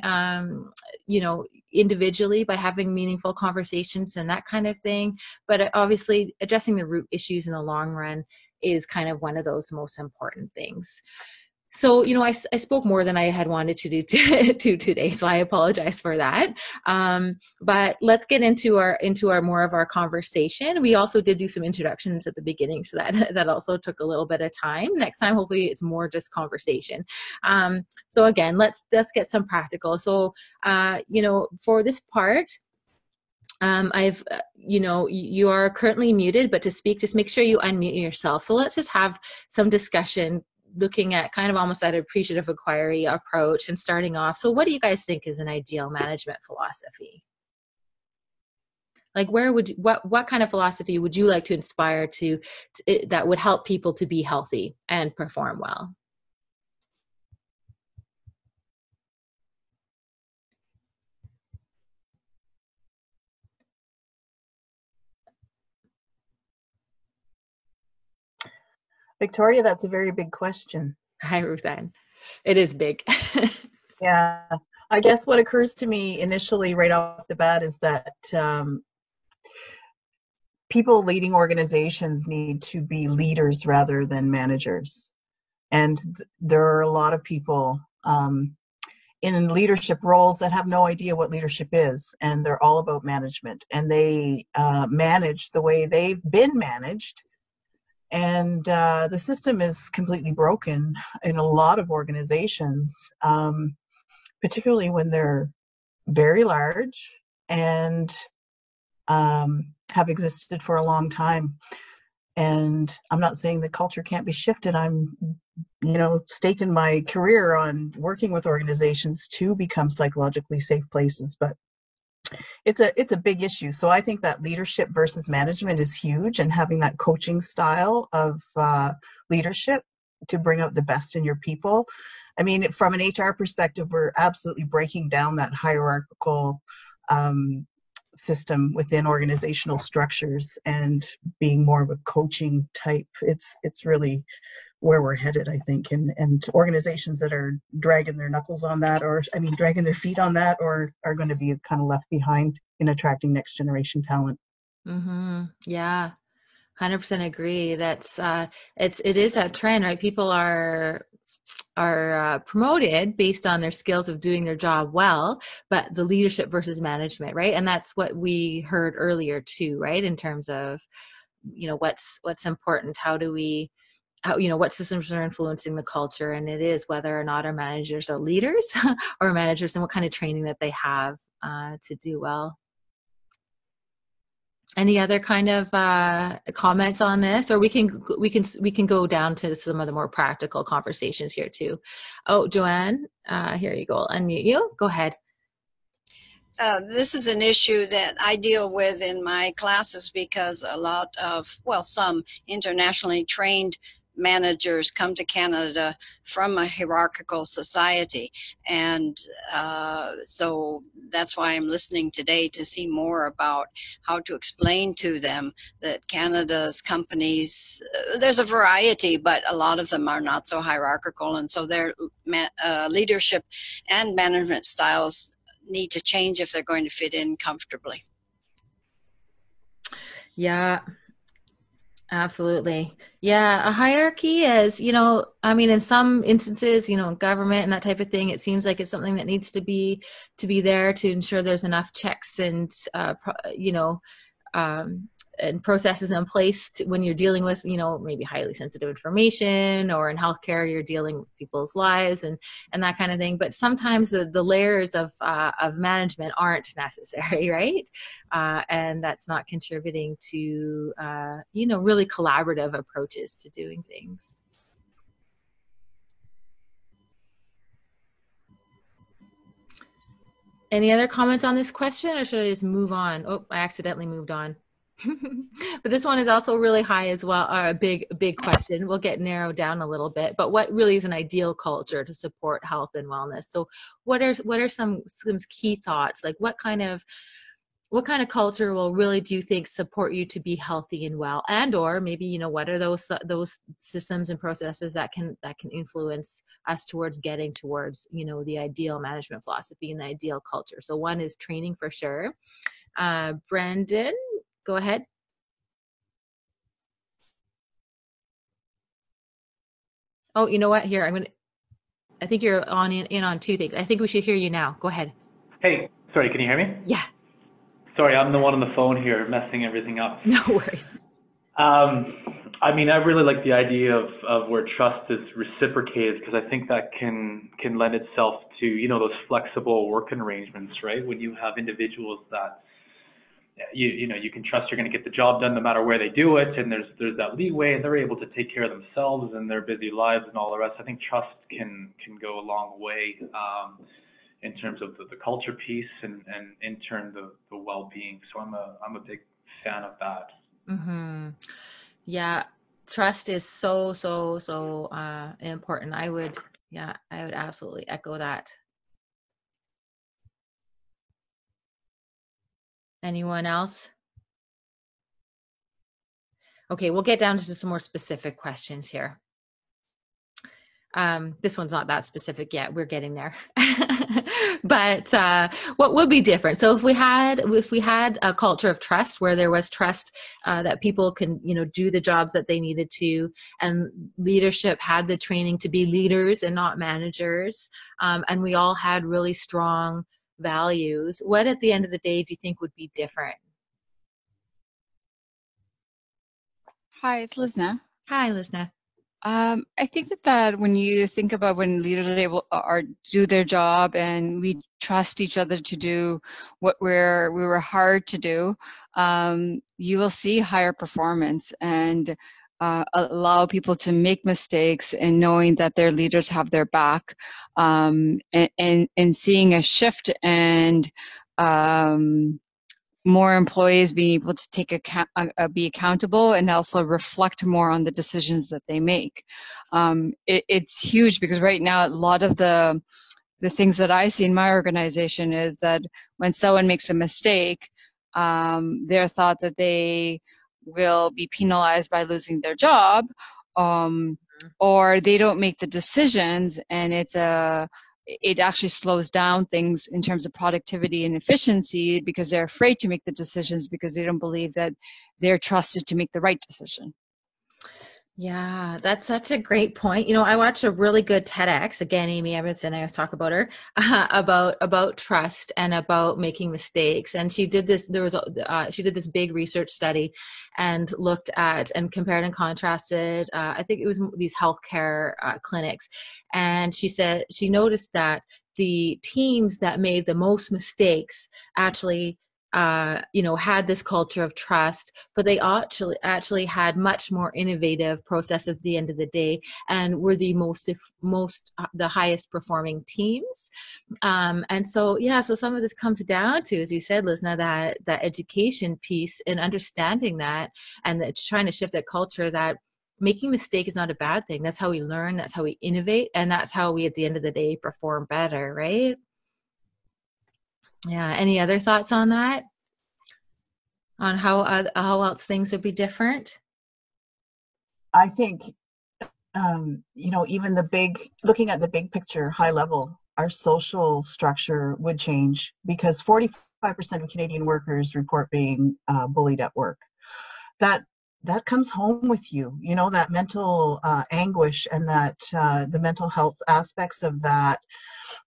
individually, by having meaningful conversations and that kind of thing. But obviously addressing the root issues in the long run is kind of one of those most important things. So, I spoke more than I had wanted to do today, so I apologize for that. But let's get into our more of our conversation. We also did do some introductions at the beginning, so that also took a little bit of time. Next time, hopefully, it's more just conversation. So again, let's get some practical. So, for this part, you are currently muted, but to speak, just make sure you unmute yourself. So let's just have some discussion looking at kind of almost that appreciative inquiry approach and starting off. So what do you guys think is an ideal management philosophy? Like what kind of philosophy would you like to inspire that would help people to be healthy and perform well? Victoria, that's a very big question. Hi, Ruthann. It is big. Yeah, I guess what occurs to me initially right off the bat is that people leading organizations need to be leaders rather than managers. And there are a lot of people in leadership roles that have no idea what leadership is, and they're all about management, and they manage the way they've been managed. And the system is completely broken in a lot of organizations, particularly when they're very large and have existed for a long time. And I'm not saying the culture can't be shifted. I'm, staking my career on working with organizations to become psychologically safe places, but it's a big issue. So I think that leadership versus management is huge, and having that coaching style of leadership to bring out the best in your people. I mean, from an HR perspective, we're absolutely breaking down that hierarchical system within organizational structures and being more of a coaching type. It's really where we're headed, I think, and organizations that are dragging their knuckles on that, dragging their feet on that, or are going to be kind of left behind in attracting next generation talent. Mm-hmm. Yeah, 100% agree. That's it is that trend, right? People are promoted based on their skills of doing their job well, but the leadership versus management, right? And that's what we heard earlier too, right? In terms of, what's important, what systems are influencing the culture, and it is whether or not our managers are leaders or managers, and what kind of training that they have to do well. Any other kind of comments on this, or we can go down to some of the more practical conversations here too. Oh, Joanne, here you go. Unmute you. Go ahead. This is an issue that I deal with in my classes because a lot of, some internationally trained managers come to Canada from a hierarchical society, and so that's why I'm listening today to see more about how to explain to them that Canada's companies, there's a variety, but a lot of them are not so hierarchical, and so their leadership and management styles need to change if they're going to fit in comfortably. Yeah. Absolutely. Yeah. A hierarchy is, in some instances, government and that type of thing, it seems like it's something that needs to be there to ensure there's enough checks and, and processes in place when you're dealing with, maybe highly sensitive information, or in healthcare, you're dealing with people's lives and that kind of thing. But sometimes the layers of management aren't necessary, right? And that's not contributing to, really collaborative approaches to doing things. Any other comments on this question, or should I just move on? Oh, I accidentally moved on. But this one is also really high as well, a big question. We'll get narrowed down a little bit, but what really is an ideal culture to support health and wellness? So what are some key thoughts? Like what kind of culture will really, do you think, support you to be healthy and well? And or maybe, what are those systems and processes that can influence us towards getting towards, the ideal management philosophy and the ideal culture? So one is training for sure. Brendan, go ahead. Oh, you know what? Here, I think you're in on two things. I think we should hear you now. Go ahead. Hey, sorry, can you hear me? Yeah. Sorry, I'm the one on the phone here messing everything up. No worries. I really like the idea of where trust is reciprocated, because I think that can lend itself to, those flexible working arrangements, right? When you have individuals that you can trust you're going to get the job done no matter where they do it, and there's that leeway, and they're able to take care of themselves and their busy lives and all the rest. I think trust can go a long way in terms of the culture piece and in turn the well-being. So I'm a big fan of that. Mm-hmm. Yeah, trust is so important. I would absolutely echo that. Anyone else? Okay, we'll get down to some more specific questions here. This one's not that specific yet. We're getting there. But what would be different? So if we had a culture of trust, where there was trust that people can, do the jobs that they needed to, and leadership had the training to be leaders and not managers, and we all had really strong values, what at the end of the day do you think would be different? Hi, it's Lizna. Hi, Lizna. I think that when you think about when leaders are able or do their job, and we trust each other to do what we were hired to do, you will see higher performance and allow people to make mistakes, and knowing that their leaders have their back, and seeing a shift, and more employees being able to be accountable and also reflect more on the decisions that they make. It's huge, because right now a lot of the things that I see in my organization is that when someone makes a mistake, they're thought that they will be penalized by losing their job, or they don't make the decisions, and it actually slows down things in terms of productivity and efficiency, because they're afraid to make the decisions because they don't believe that they're trusted to make the right decision. Yeah, that's such a great point. I watched a really good TEDx, again, Amy Edmondson, I always talk about her, about trust and about making mistakes. And she did this, she did this big research study and looked at and compared and contrasted, I think it was these healthcare clinics. And she said, she noticed that the teams that made the most mistakes actually had this culture of trust, but they actually had much more innovative process at the end of the day, and were the the highest performing teams. And so some of this comes down to, as you said, Lizna, that education piece and understanding that, and it's trying to shift that culture that making mistake is not a bad thing. That's how we learn, that's how we innovate, and that's how we at the end of the day perform better, right? Yeah. Any other thoughts on that? On how else things would be different? I think, even looking at the big picture, high level, our social structure would change, because 45% of Canadian workers report being bullied at work. That comes home with you, that mental anguish, and that the mental health aspects of that,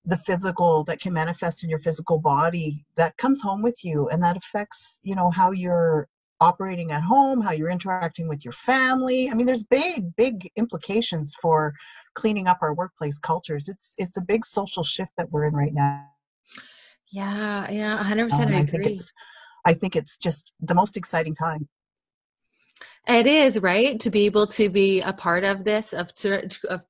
the physical that can manifest in your physical body, that comes home with you, and that affects, how you're operating at home, how you're interacting with your family. I mean, there's big implications for cleaning up our workplace cultures. It's a big social shift that we're in right now. Yeah, 100%. I agree. I think it's just the most exciting time. It is, right? To be able to be a part of this, of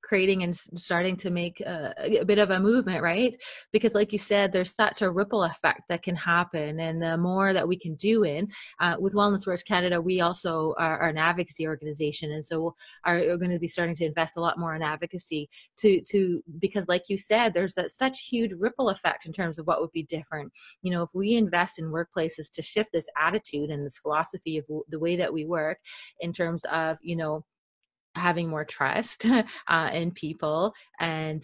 creating and starting to make a bit of a movement, right? Because like you said, there's such a ripple effect that can happen. And the more that we can do with Wellness Works Canada, we also are an advocacy organization. And so we're going to be starting to invest a lot more in advocacy because like you said, there's such huge ripple effect in terms of what would be different. If we invest in workplaces to shift this attitude and this philosophy of the way that we work, in terms of having more trust in people, and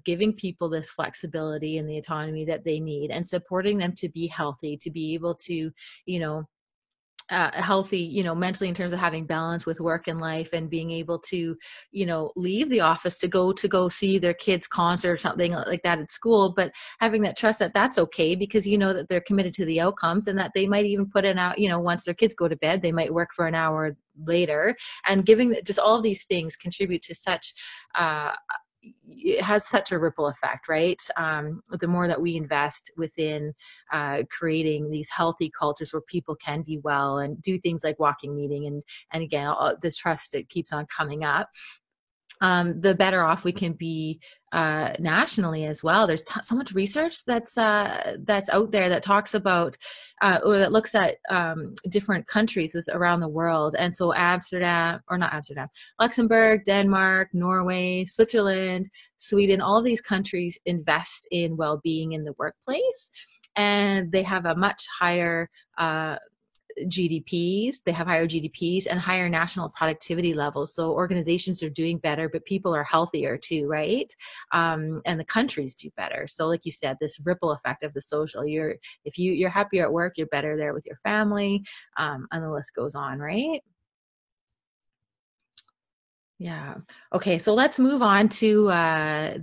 giving people this flexibility and the autonomy that they need, and supporting them to be healthy, to be able to healthy, mentally, in terms of having balance with work and life, and being able to, leave the office to go see their kids' concert or something like that at school, but having that trust that that's okay, because that they're committed to the outcomes, and that they might even put in out, once their kids go to bed, they might work for an hour later, and giving just all of these things contribute to such it has such a ripple effect, right? The more that we invest within creating these healthy cultures where people can be well and do things like walking, meeting, and again, all this trust, it keeps on coming up. The better off we can be nationally as well. There's so much research that's out there that talks about or that looks at different countries around the world. And so Luxembourg, Denmark, Norway, Switzerland, Sweden, all these countries invest in well-being in the workplace, and they have a much higher GDPs, they have higher GDPs and higher national productivity levels. So organizations are doing better, but people are healthier too, right? And the countries do better. So like you said, this ripple effect of the social, if you're happier at work, you're better there with your family, and the list goes on, right? Yeah. Okay. So let's move on to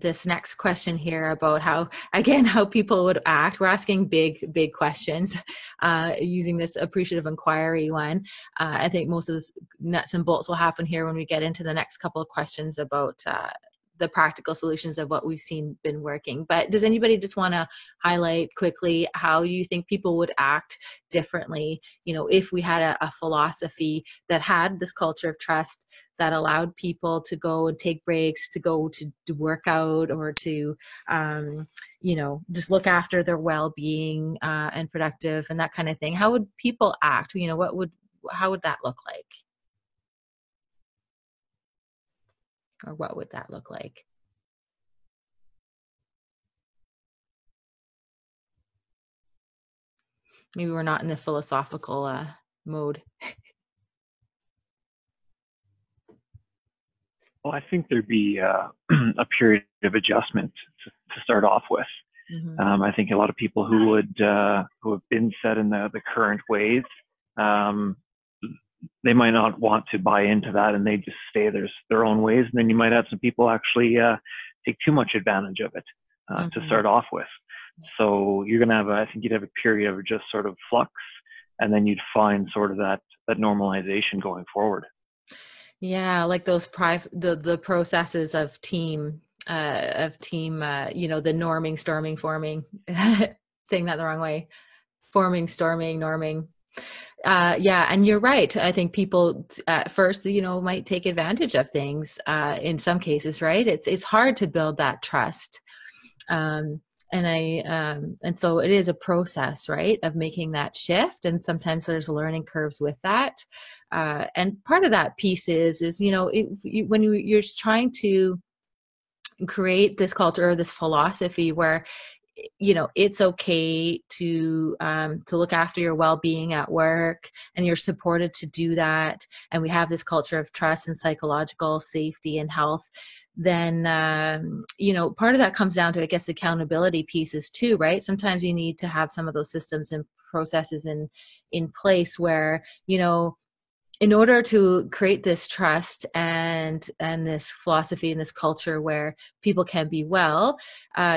this next question here about how people would act. We're asking big questions using this appreciative inquiry one. I think most of the nuts and bolts will happen here when we get into the next couple of questions about the practical solutions of what we've seen been working. But does anybody just want to highlight quickly how you think people would act differently, if we had a philosophy that had this culture of trust that allowed people to go and take breaks, to go to work out, or to, just look after their well-being and productive and that kind of thing? How would people act? How would that look like? Or what would that look like? Maybe we're not in the philosophical mode. Well, I think there'd be a period of adjustment to start off with. Mm-hmm. I think a lot of people who have been set in the current ways, they might not want to buy into that, and they just stay their own ways. And then you might have some people actually take too much advantage of it mm-hmm. to start off with. So you're going to have, I think you'd have a period of just sort of flux, and then you'd find sort of that normalization going forward. Yeah, like those the processes of team, the norming, storming, forming, saying that the wrong way, forming, storming, norming. And you're right. I think people at first, might take advantage of things in some cases, right? It's hard to build that trust. And so it is a process, right, of making that shift. And sometimes there's learning curves with that. And part of that piece is when you're trying to create this culture or this philosophy where it's okay to look after your well-being at work, and you're supported to do that, and we have this culture of trust and psychological safety and health, then part of that comes down to, I guess, accountability pieces too, right? Sometimes you need to have some of those systems and processes in place where, in order to create this trust and this philosophy and this culture where people can be well,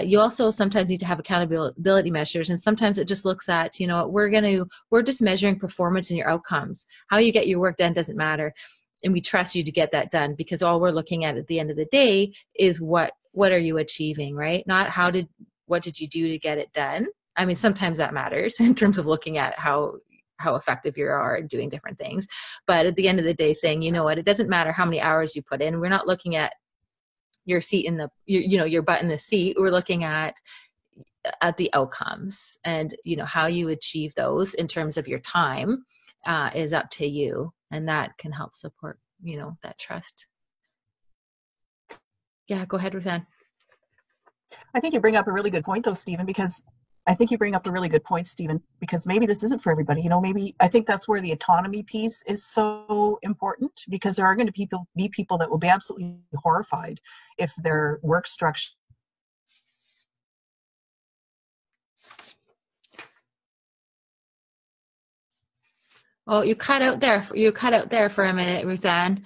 you also sometimes need to have accountability measures. And sometimes it just looks at, we're just measuring performance and your outcomes. How you get your work done doesn't matter. And we trust you to get that done, because all we're looking at the end of the day is what are you achieving, right? Not what did you do to get it done? I mean, sometimes that matters in terms of looking at how effective you are at doing different things. But at the end of the day, saying, it doesn't matter how many hours you put in. We're not looking at your seat your butt in the seat. We're looking at the outcomes, and, how you achieve those in terms of your time is up to you. And that can help support, that trust. Yeah, go ahead, Ruthann. I think you bring up a really good point though, Stephen, because maybe this isn't for everybody. Maybe I think that's where the autonomy piece is so important, because there are going to be people that will be absolutely horrified if their work structure. Oh, you cut out there. You cut out there for a minute, Ruthann.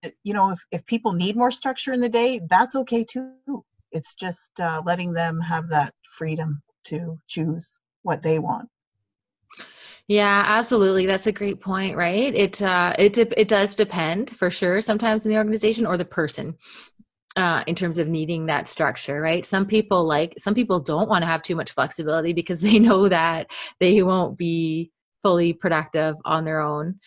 If people need more structure in the day, that's okay too. It's just letting them have that freedom to choose what they want. Yeah, absolutely. That's a great point, right? It does depend for sure sometimes in the organization or the person in terms of needing that structure, right? Some people don't want to have too much flexibility because they know that they won't be fully productive on their own.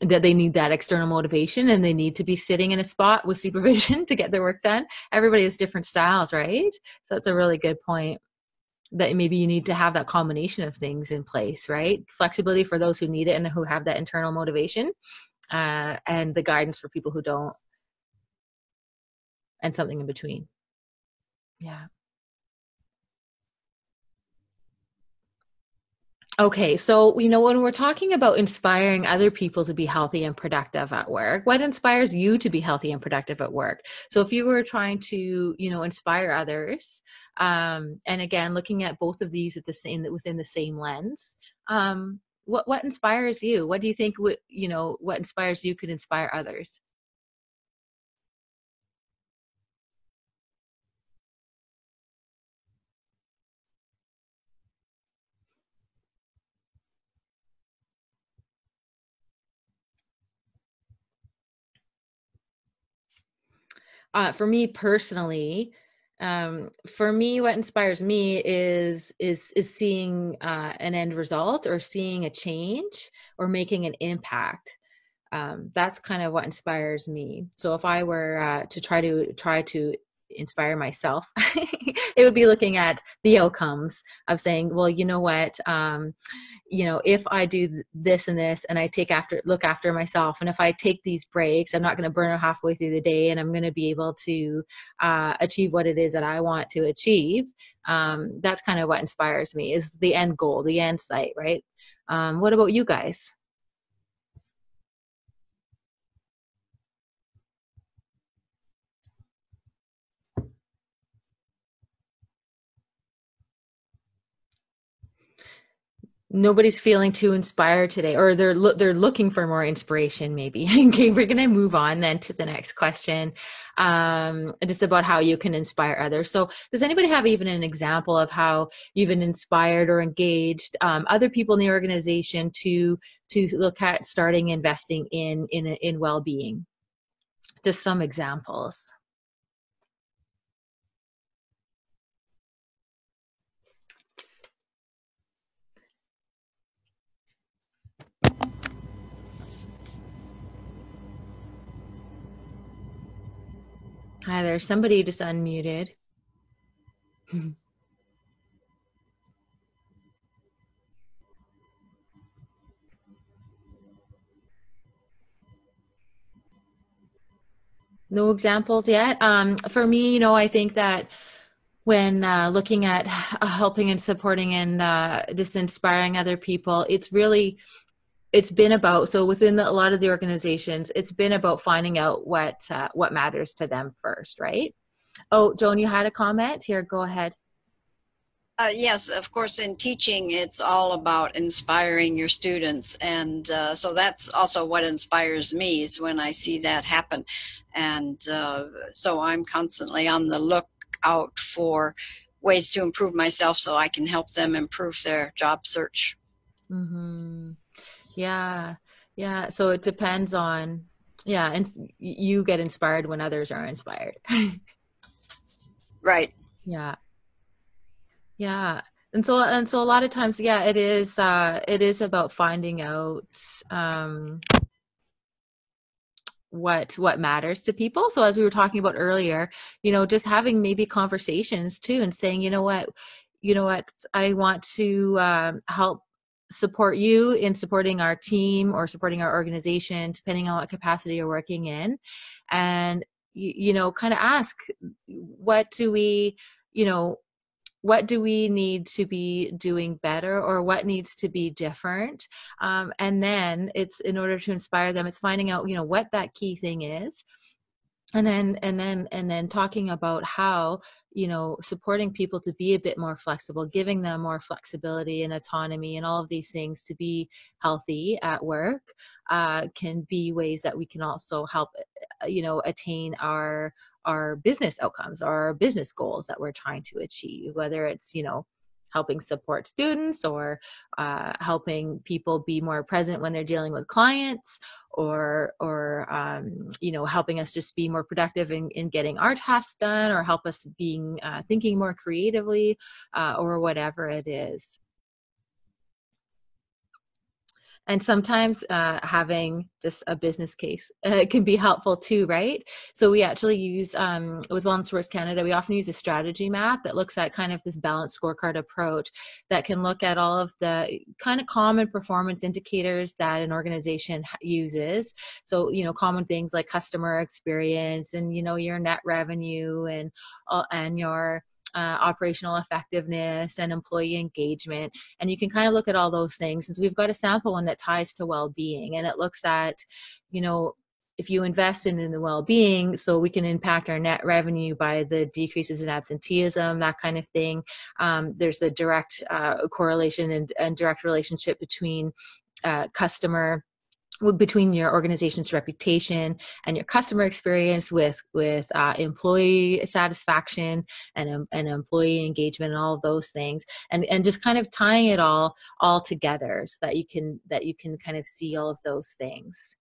That they need that external motivation and they need to be sitting in a spot with supervision to get their work done. Everybody has different styles, right? So that's a really good point, that maybe you need to have that combination of things in place, right? Flexibility for those who need it and who have that internal motivation, and the guidance for people who don't, and something in between. Yeah. Okay, so when we're talking about inspiring other people to be healthy and productive at work, what inspires you to be healthy and productive at work? So if you were trying to, inspire others, and again, looking at both of these within the same lens, what inspires you? What do you think what inspires you could inspire others? For me personally, what inspires me is seeing an end result, or seeing a change, or making an impact. That's kind of what inspires me. So if I were to try to inspire myself, it would be looking at the outcomes of saying, well, you know what, if I do this and this, and I look after myself, and if I take these breaks, I'm not going to burn out halfway through the day, and I'm going to be able to achieve what it is that I want to achieve. That's kind of what inspires me, is the end goal, the end sight, right? What about you guys? Nobody's feeling too inspired today, or they're looking for more inspiration, maybe. Okay, we're going to move on then to the next question, just about how you can inspire others. So does anybody have even an example of how you've been inspired or engaged other people in the organization to look at starting investing in well-being? Just some examples. Hi there, somebody just unmuted. No examples yet. For me, I think that when looking at helping and supporting and just inspiring other people, it's been about, so within a lot of the organizations, it's been about finding out what matters to them first, right? Oh, Joan, you had a comment here. Go ahead. Yes, of course, in teaching, it's all about inspiring your students. And so that's also what inspires me, is when I see that happen. And so I'm constantly on the lookout for ways to improve myself so I can help them improve their job search. Mm-hmm. Yeah. Yeah. So it depends on, and you get inspired when others are inspired. Right. Yeah. Yeah. And so a lot of times, it is about finding out what matters to people. So as we were talking about earlier, just having maybe conversations too, and saying, you know what, I want to help support you in supporting our team or supporting our organization, depending on what capacity you're working in. And kind of ask, what do we need to be doing better, or what needs to be different? And then it's, in order to inspire them, it's finding out, what that key thing is. And then talking about how, supporting people to be a bit more flexible, giving them more flexibility and autonomy and all of these things to be healthy at work, can be ways that we can also help, attain our business outcomes, or our business goals that we're trying to achieve, whether it's, helping support students, or helping people be more present when they're dealing with clients, or helping us just be more productive in getting our tasks done, or help us being thinking more creatively, or whatever it is. And sometimes having just a business case can be helpful too, right? So we actually use, with Wellness Source Canada, we often use a strategy map that looks at kind of this balanced scorecard approach that can look at all of the kind of common performance indicators that an organization uses. So, common things like customer experience, and, your net revenue, and your operational effectiveness and employee engagement. And you can kind of look at all those things, since we've got a sample one that ties to well-being, and it looks at, if you invest in the well-being, so we can impact our net revenue by the decreases in absenteeism, that kind of thing. There's the direct correlation and direct relationship between between your organization's reputation and your customer experience with employee satisfaction and employee engagement, and all of those things, and just kind of tying it all together so that you can kind of see all of those things.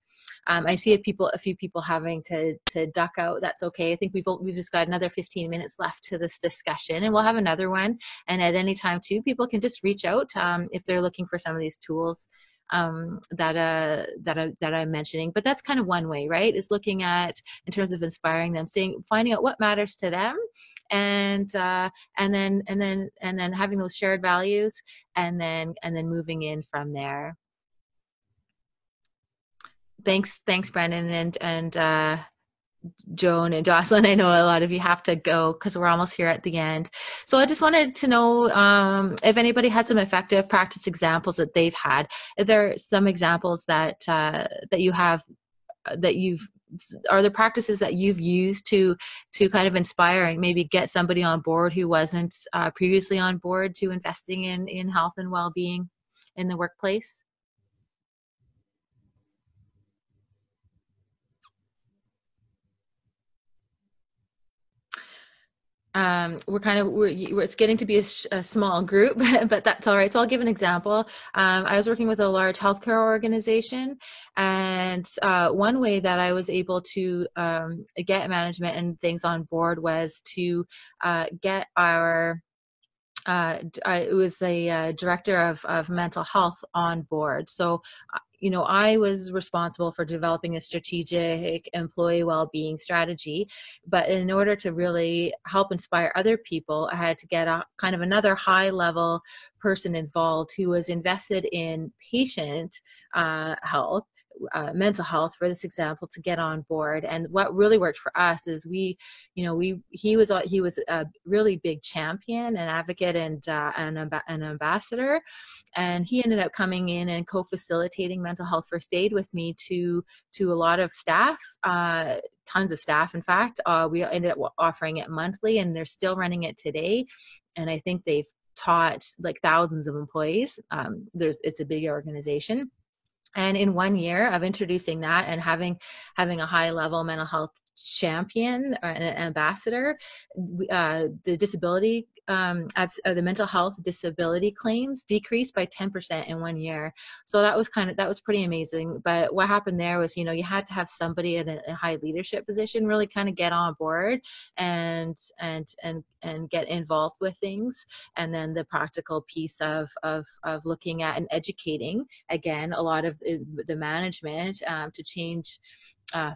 I see a few people having to duck out. That's okay. I think we've just got another 15 minutes left to this discussion, and we'll have another one. And at any time too, people can just reach out if they're looking for some of these tools that I'm mentioning. But that's kind of one way, right? Is looking at, in terms of inspiring them, finding out what matters to them, and then having those shared values, and then moving in from there. Thanks, Brendan and Joan and Jocelyn. I know a lot of you have to go because we're almost here at the end. So I just wanted to know if anybody has some effective practice examples that they've had. Are there some examples that you have, are there practices that you've used to kind of inspire and maybe get somebody on board who wasn't previously on board to investing in health and well-being in the workplace? It's getting to be a small group, but that's all right. So I'll give an example. I was working with a large healthcare organization, and one way that I was able to get management and things on board was to get our it was a director of mental health on board. So I was responsible for developing a strategic employee well-being strategy, but in order to really help inspire other people, I had to get kind of another high-level person involved who was invested in patient health, mental health, for this example, to get on board. And what really worked for us is he was a really big champion, an advocate, and an ambassador, and he ended up coming in and co-facilitating mental health first aid with me to a lot of staff, tons of staff. In fact, we ended up offering it monthly, and they're still running it today. And I think they've taught like thousands of employees. It's a big organization. And in 1 year of introducing that and having a high-level mental health champion or an ambassador, the disability, the mental health disability claims decreased by 10% in 1 year. So that was pretty amazing. But what happened there was, you had to have somebody in a high leadership position really kind of get on board and get involved with things. And then the practical piece of looking at and educating, again, a lot of the management to change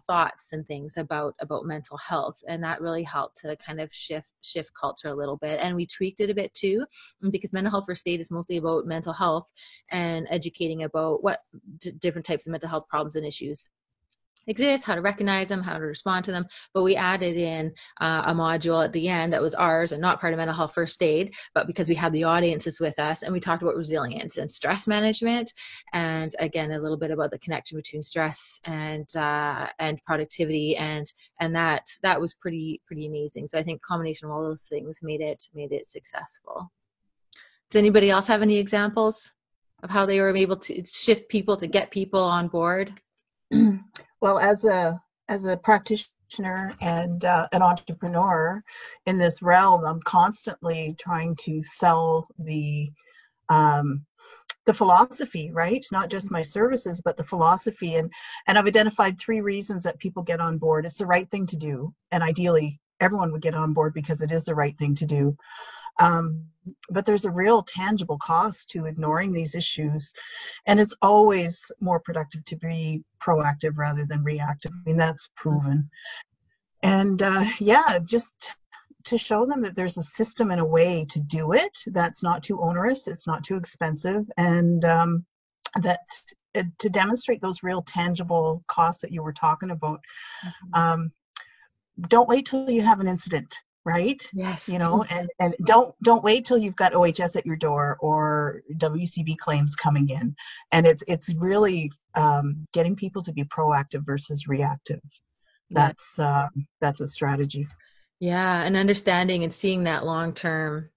thoughts and things about mental health. And that really helped to kind of shift culture a little bit. And we tweaked it a bit too, because mental health first aid is mostly about mental health and educating about what different types of mental health problems and issues exist, how to recognize them, how to respond to them. But we added in a module at the end that was ours and not part of mental health first aid, but because we had the audiences with us, and we talked about resilience and stress management, and again a little bit about the connection between stress and productivity, and that was pretty amazing. So I think combination of all those things made it successful. Does anybody else have any examples of how they were able to shift people to get people on board? Well, as a practitioner practitioner and an entrepreneur in this realm, I'm constantly trying to sell the philosophy, right? Not just my services, but the philosophy. And I've identified 3 reasons that people get on board. It's the right thing to do. And ideally, everyone would get on board because it is the right thing to do. But there's a real tangible cost to ignoring these issues. And it's always more productive to be proactive rather than reactive. I mean, that's proven. And just to show them that there's a system and a way to do it that's not too onerous, it's not too expensive, and that to demonstrate those real tangible costs that you were talking about. Don't wait till you have an incident, right? Yes. You know, and don't wait till you've got OHS at your door or WCB claims coming in. And it's really getting people to be proactive versus reactive. That's a strategy. Yeah, and understanding and seeing that long term,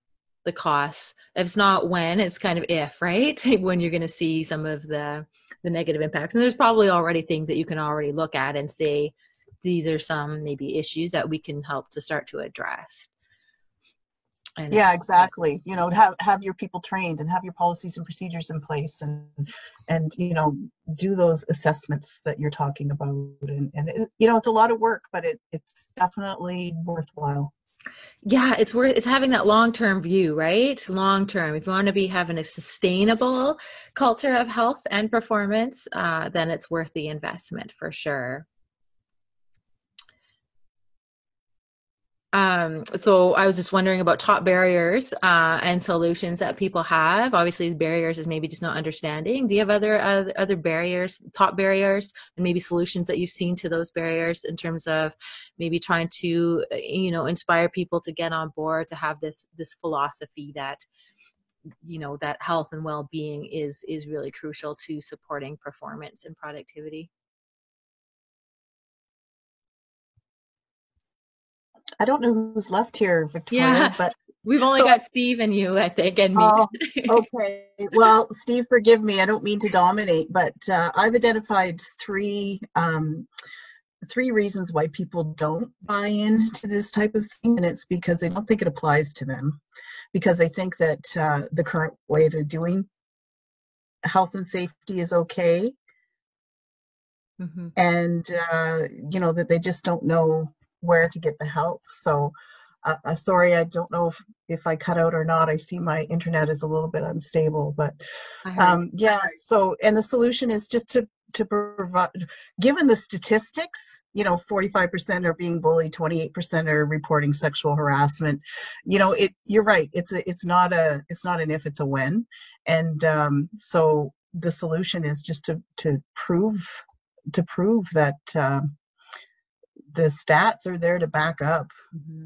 the costs. If it's not when, it's kind of if, right? When you're going to see some of the negative impacts. And there's probably already things that you can already look at and say, these are some maybe issues that we can help to start to address. And yeah, exactly. You know, have your people trained and have your policies and procedures in place, and you know, do those assessments that you're talking about. And it, you know, it's a lot of work, but it's definitely worthwhile. Yeah, it's having that long-term view, right? Long-term. If you want to be having a sustainable culture of health and performance, then it's worth the investment for sure. So I was just wondering about top barriers and solutions that people have. Obviously, barriers is maybe just not understanding. Do you have other barriers, top barriers, and maybe solutions that you've seen to those barriers in terms of maybe trying to, you know, inspire people to get on board, to have this philosophy that, you know, that health and well-being is really crucial to supporting performance and productivity? I don't know who's left here, Victoria, yeah, but we've only got Steve and you, I think, and me. Okay. Well, Steve, forgive me. I don't mean to dominate, but I've identified three reasons why people don't buy into this type of thing, and it's because they don't think it applies to them, because they think that the current way they're doing health and safety is okay, and you know, that they just don't know where to get the help. So sorry, I don't know if I cut out or not. I see my internet is a little bit unstable, but yeah. So, and the solution is just to provide, given the statistics, you know, 45% are being bullied, 28% are reporting sexual harassment. You know, you're right. It's not an if, it's a when. And so the solution is just to prove that the stats are there to back up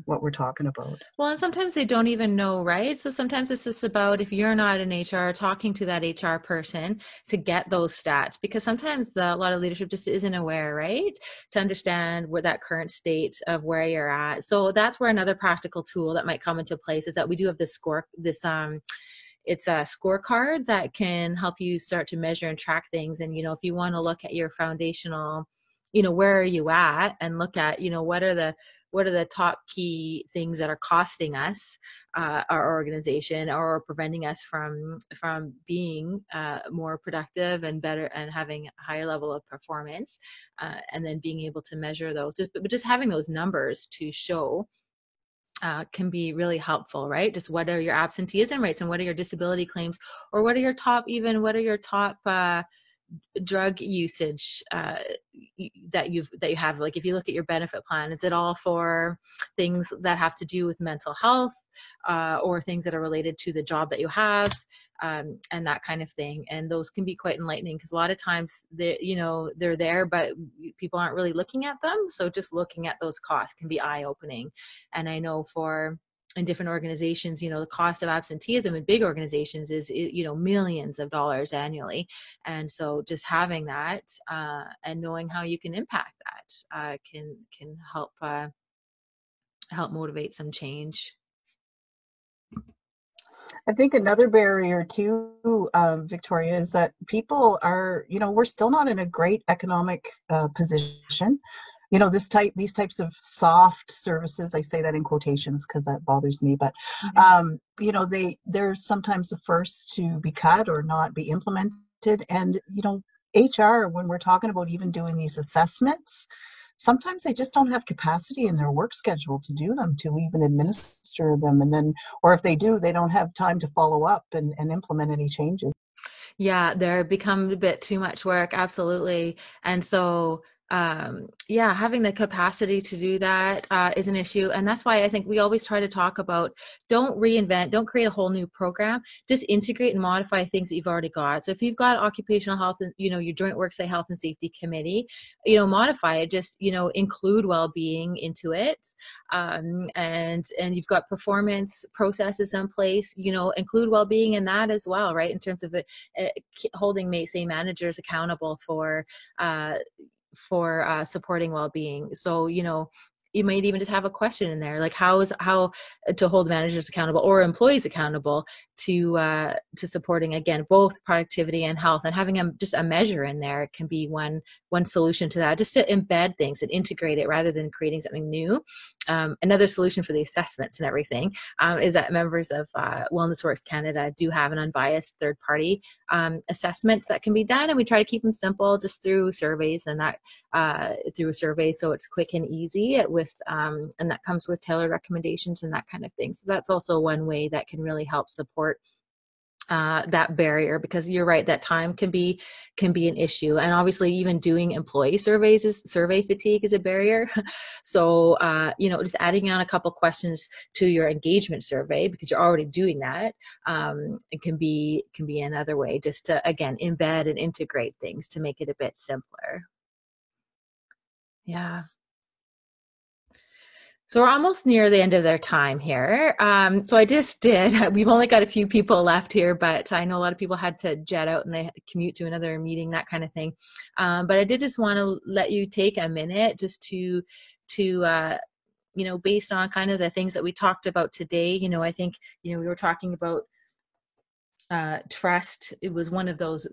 what we're talking about. Well, and sometimes they don't even know, right? So sometimes it's just about, if you're not in HR, talking to that HR person to get those stats, because sometimes a lot of leadership just isn't aware, right? To understand where that current state of where you're at. So that's where another practical tool that might come into place is that we do have it's a scorecard that can help you start to measure and track things. And, you know, if you want to look at your foundational, you know, where are you at, and look at, you know, what are the top key things that are costing us, our organization, or preventing us from being more productive and better and having a higher level of performance, and then being able to measure those. Just having those numbers to show can be really helpful, right? Just what are your absenteeism rates, and what are your disability claims, or what are your top drug usage that you have. Like, if you look at your benefit plan, is it all for things that have to do with mental health, or things that are related to the job that you have, and that kind of thing? And those can be quite enlightening, because a lot of times they're there, but people aren't really looking at them. So just looking at those costs can be eye-opening. And I know in different organizations, you know, the cost of absenteeism in big organizations is, you know, millions of dollars annually. And so just having that and knowing how you can impact that can help motivate some change. I think another barrier too, Victoria, is that people are, you know, we're still not in a great economic position. you know, these types of soft services, I say that in quotations because that bothers me, but you know, they're sometimes the first to be cut or not be implemented. And you know, HR, when we're talking about even doing these assessments, sometimes they just don't have capacity in their work schedule to do them, to even administer them. And then, or if they do, they don't have time to follow up and implement any changes. Yeah, there becomes a bit too much work. Absolutely. And so, yeah, having the capacity to do that is an issue. And that's why I think we always try to talk about, don't reinvent, don't create a whole new program, just integrate and modify things that you've already got. So if you've got occupational health and, you know, your joint worksite health and safety committee, you know, modify it, just, you know, include well-being into it. And you've got performance processes in place, you know, include well-being in that as well, right? In terms of holding, say, managers accountable for supporting well-being. So, you know, you might even just have a question in there, like how to hold managers accountable or employees accountable to supporting, again, both productivity and health, and having just a measure in there can be one solution to that, just to embed things and integrate it rather than creating something new. Another solution for the assessments and everything is that members of Wellness Works Canada do have an unbiased third-party assessments that can be done, and we try to keep them simple just through surveys and that through a survey, so it's quick and easy and that comes with tailored recommendations and that kind of thing. So that's also one way that can really help support that barrier, because you're right, that time can be an issue. And obviously even doing employee survey fatigue is a barrier. So you know, just adding on a couple questions to your engagement survey, because you're already doing that, it can be another way just to, again, embed and integrate things to make it a bit simpler. Yeah. So we're almost near the end of their time here. So we've only got a few people left here, but I know a lot of people had to jet out and they had to commute to another meeting, that kind of thing. But I did just want to let you take a minute just to you know, based on kind of the things that we talked about today. You know, I think, you know, we were talking about trust. It was one of those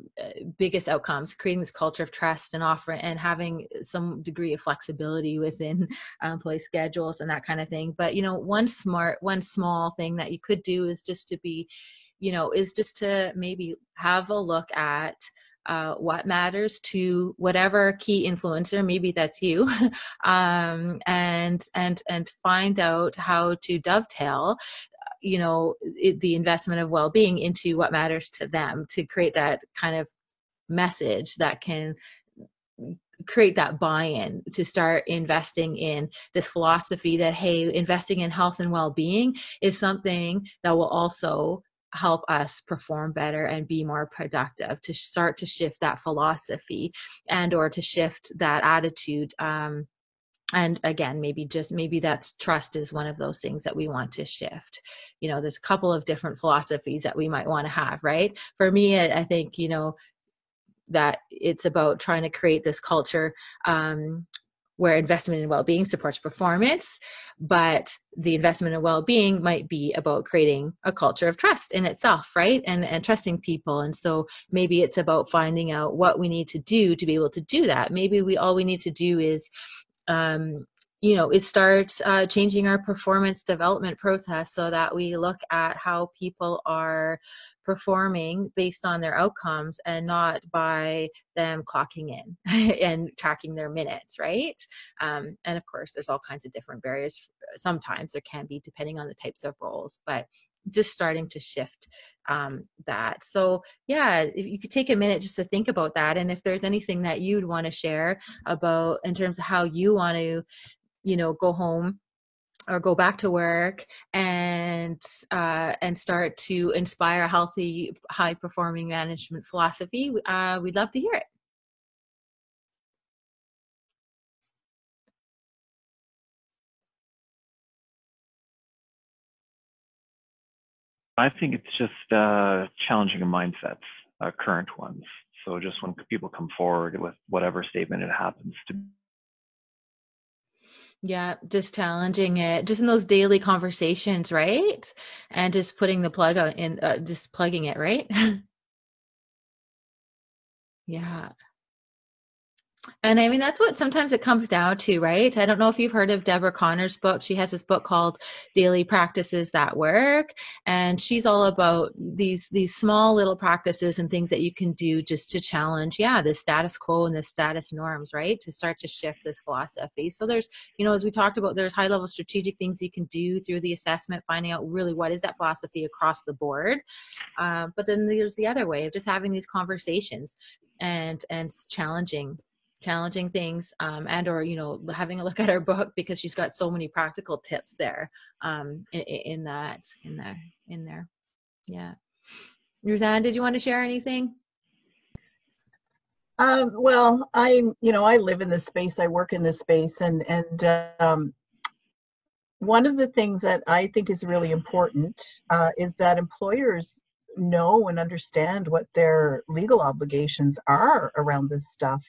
biggest outcomes, creating this culture of trust and having some degree of flexibility within employee schedules and that kind of thing. But, you know, one small thing that you could do is just to maybe have a look at what matters to whatever key influencer, maybe that's you, and find out how to dovetail, you know, the investment of well-being into what matters to them, to create that kind of message that can create that buy-in, to start investing in this philosophy that, hey, investing in health and well-being is something that will also help us perform better and be more productive, to start to shift that philosophy and or to shift that attitude. And again, maybe that's trust is one of those things that we want to shift. You know, there's a couple of different philosophies that we might want to have, right? For me, I think, you know, that it's about trying to create this culture where investment in well-being supports performance, but the investment in well-being might be about creating a culture of trust in itself, right? And trusting people. And so maybe it's about finding out what we need to do to be able to do that. Maybe all we need to do is you know, is start changing our performance development process so that we look at how people are performing based on their outcomes and not by them clocking in and tracking their minutes, right? And of course, there's all kinds of different barriers. Sometimes there can be, depending on the types of roles, but just starting to shift that. So yeah, if you could take a minute just to think about that. And if there's anything that you'd want to share about in terms of how you want to, you know, go home or go back to work and start to inspire a healthy, high performing management philosophy, we'd love to hear it. I think it's just challenging mindsets, current ones. So just when people come forward with whatever statement it happens to be. Yeah, just challenging it, just in those daily conversations, right? And just putting the plug in, just plugging it, right? Yeah. And I mean, that's what sometimes it comes down to, right? I don't know if you've heard of Deborah Connor's book. She has this book called Daily Practices That Work. And she's all about these small little practices and things that you can do just to challenge, the status quo and the status norms, right? To start to shift this philosophy. So there's, as we talked about, there's high level strategic things you can do through the assessment, finding out really what is that philosophy across the board. But then there's the other way of just having these conversations and challenging things, and or having a look at her book, because she's got so many practical tips there in there. Yeah. Roseanne, did you want to share anything? Well, I live in this space, I work in this space, and one of the things that I think is really important is that employers know and understand what their legal obligations are around this stuff.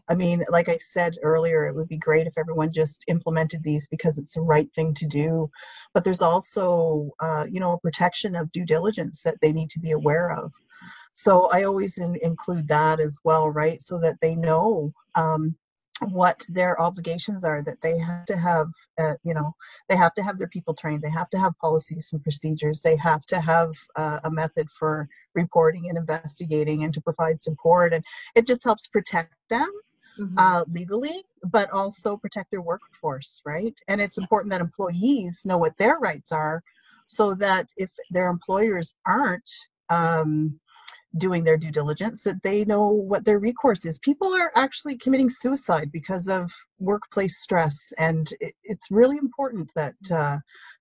I mean, like I said earlier, it would be great if everyone just implemented these because it's the right thing to do. But there's also, a protection of due diligence that they need to be aware of. So I always include that as well, right? So that they know what their obligations are, that they have to have, they have to have their people trained. They have to have policies and procedures. They have to have a method for reporting and investigating and to provide support. And it just helps protect them legally, but also protect their workforce, right? And it's important that employees know what their rights are, so that if their employers aren't doing their due diligence, that they know what their recourse is. People are actually committing suicide because of workplace stress, and it's really important that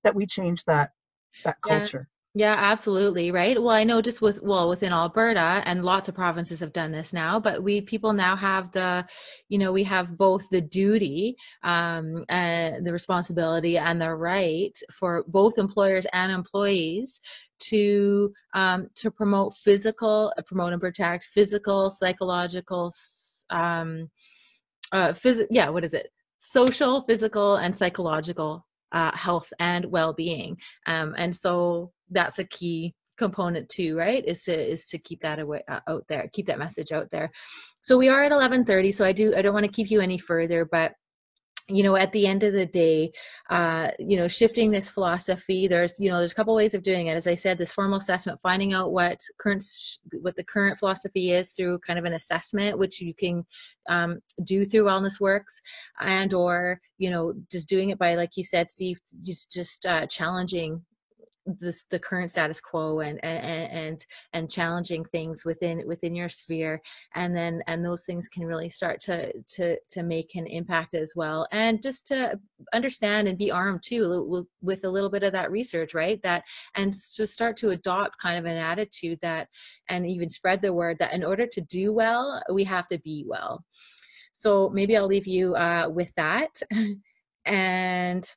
that we change that culture. Yeah, absolutely. Right. Well, I know just within Alberta, and lots of provinces have done this now, but people now have we have both the duty, the responsibility and the right for both employers and employees to promote and protect physical, psychological, social, physical, and psychological health and well-being, and so that's a key component too, right? Is to keep that out there, keep that message out there. So we are at 11:30, so I don't want to keep you any further, but at the end of the day, shifting this philosophy, there's a couple ways of doing it. As I said, this formal assessment, finding out what the current philosophy is through kind of an assessment, which you can do through Wellness Works, and or just doing it by, like you said, Steve, just challenging the current status quo and challenging things within your sphere, and those things can really start to make an impact as well, and just to understand and be armed too with a little bit of that research, right? And to start to adopt kind of an attitude that, and even spread the word that in order to do well, we have to be well. So maybe I'll leave you with that, and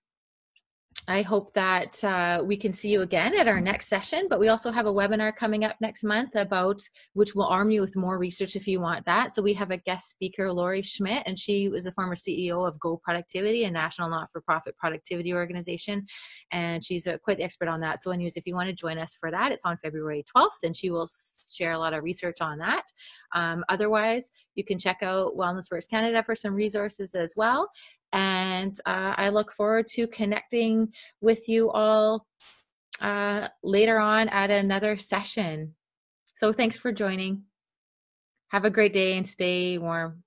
I hope that we can see you again at our next session, but we also have a webinar coming up next month which will arm you with more research if you want that. So we have a guest speaker, Laurie Schmidt, and she was a former CEO of Go Productivity, a national not-for-profit productivity organization, and she's quite the expert on that. So anyways, if you want to join us for that, it's on February 12th, and she will share a lot of research on that. Otherwise, you can check out Wellness Works Canada for some resources as well. And I look forward to connecting with you all later on at another session. So thanks for joining. Have a great day and stay warm.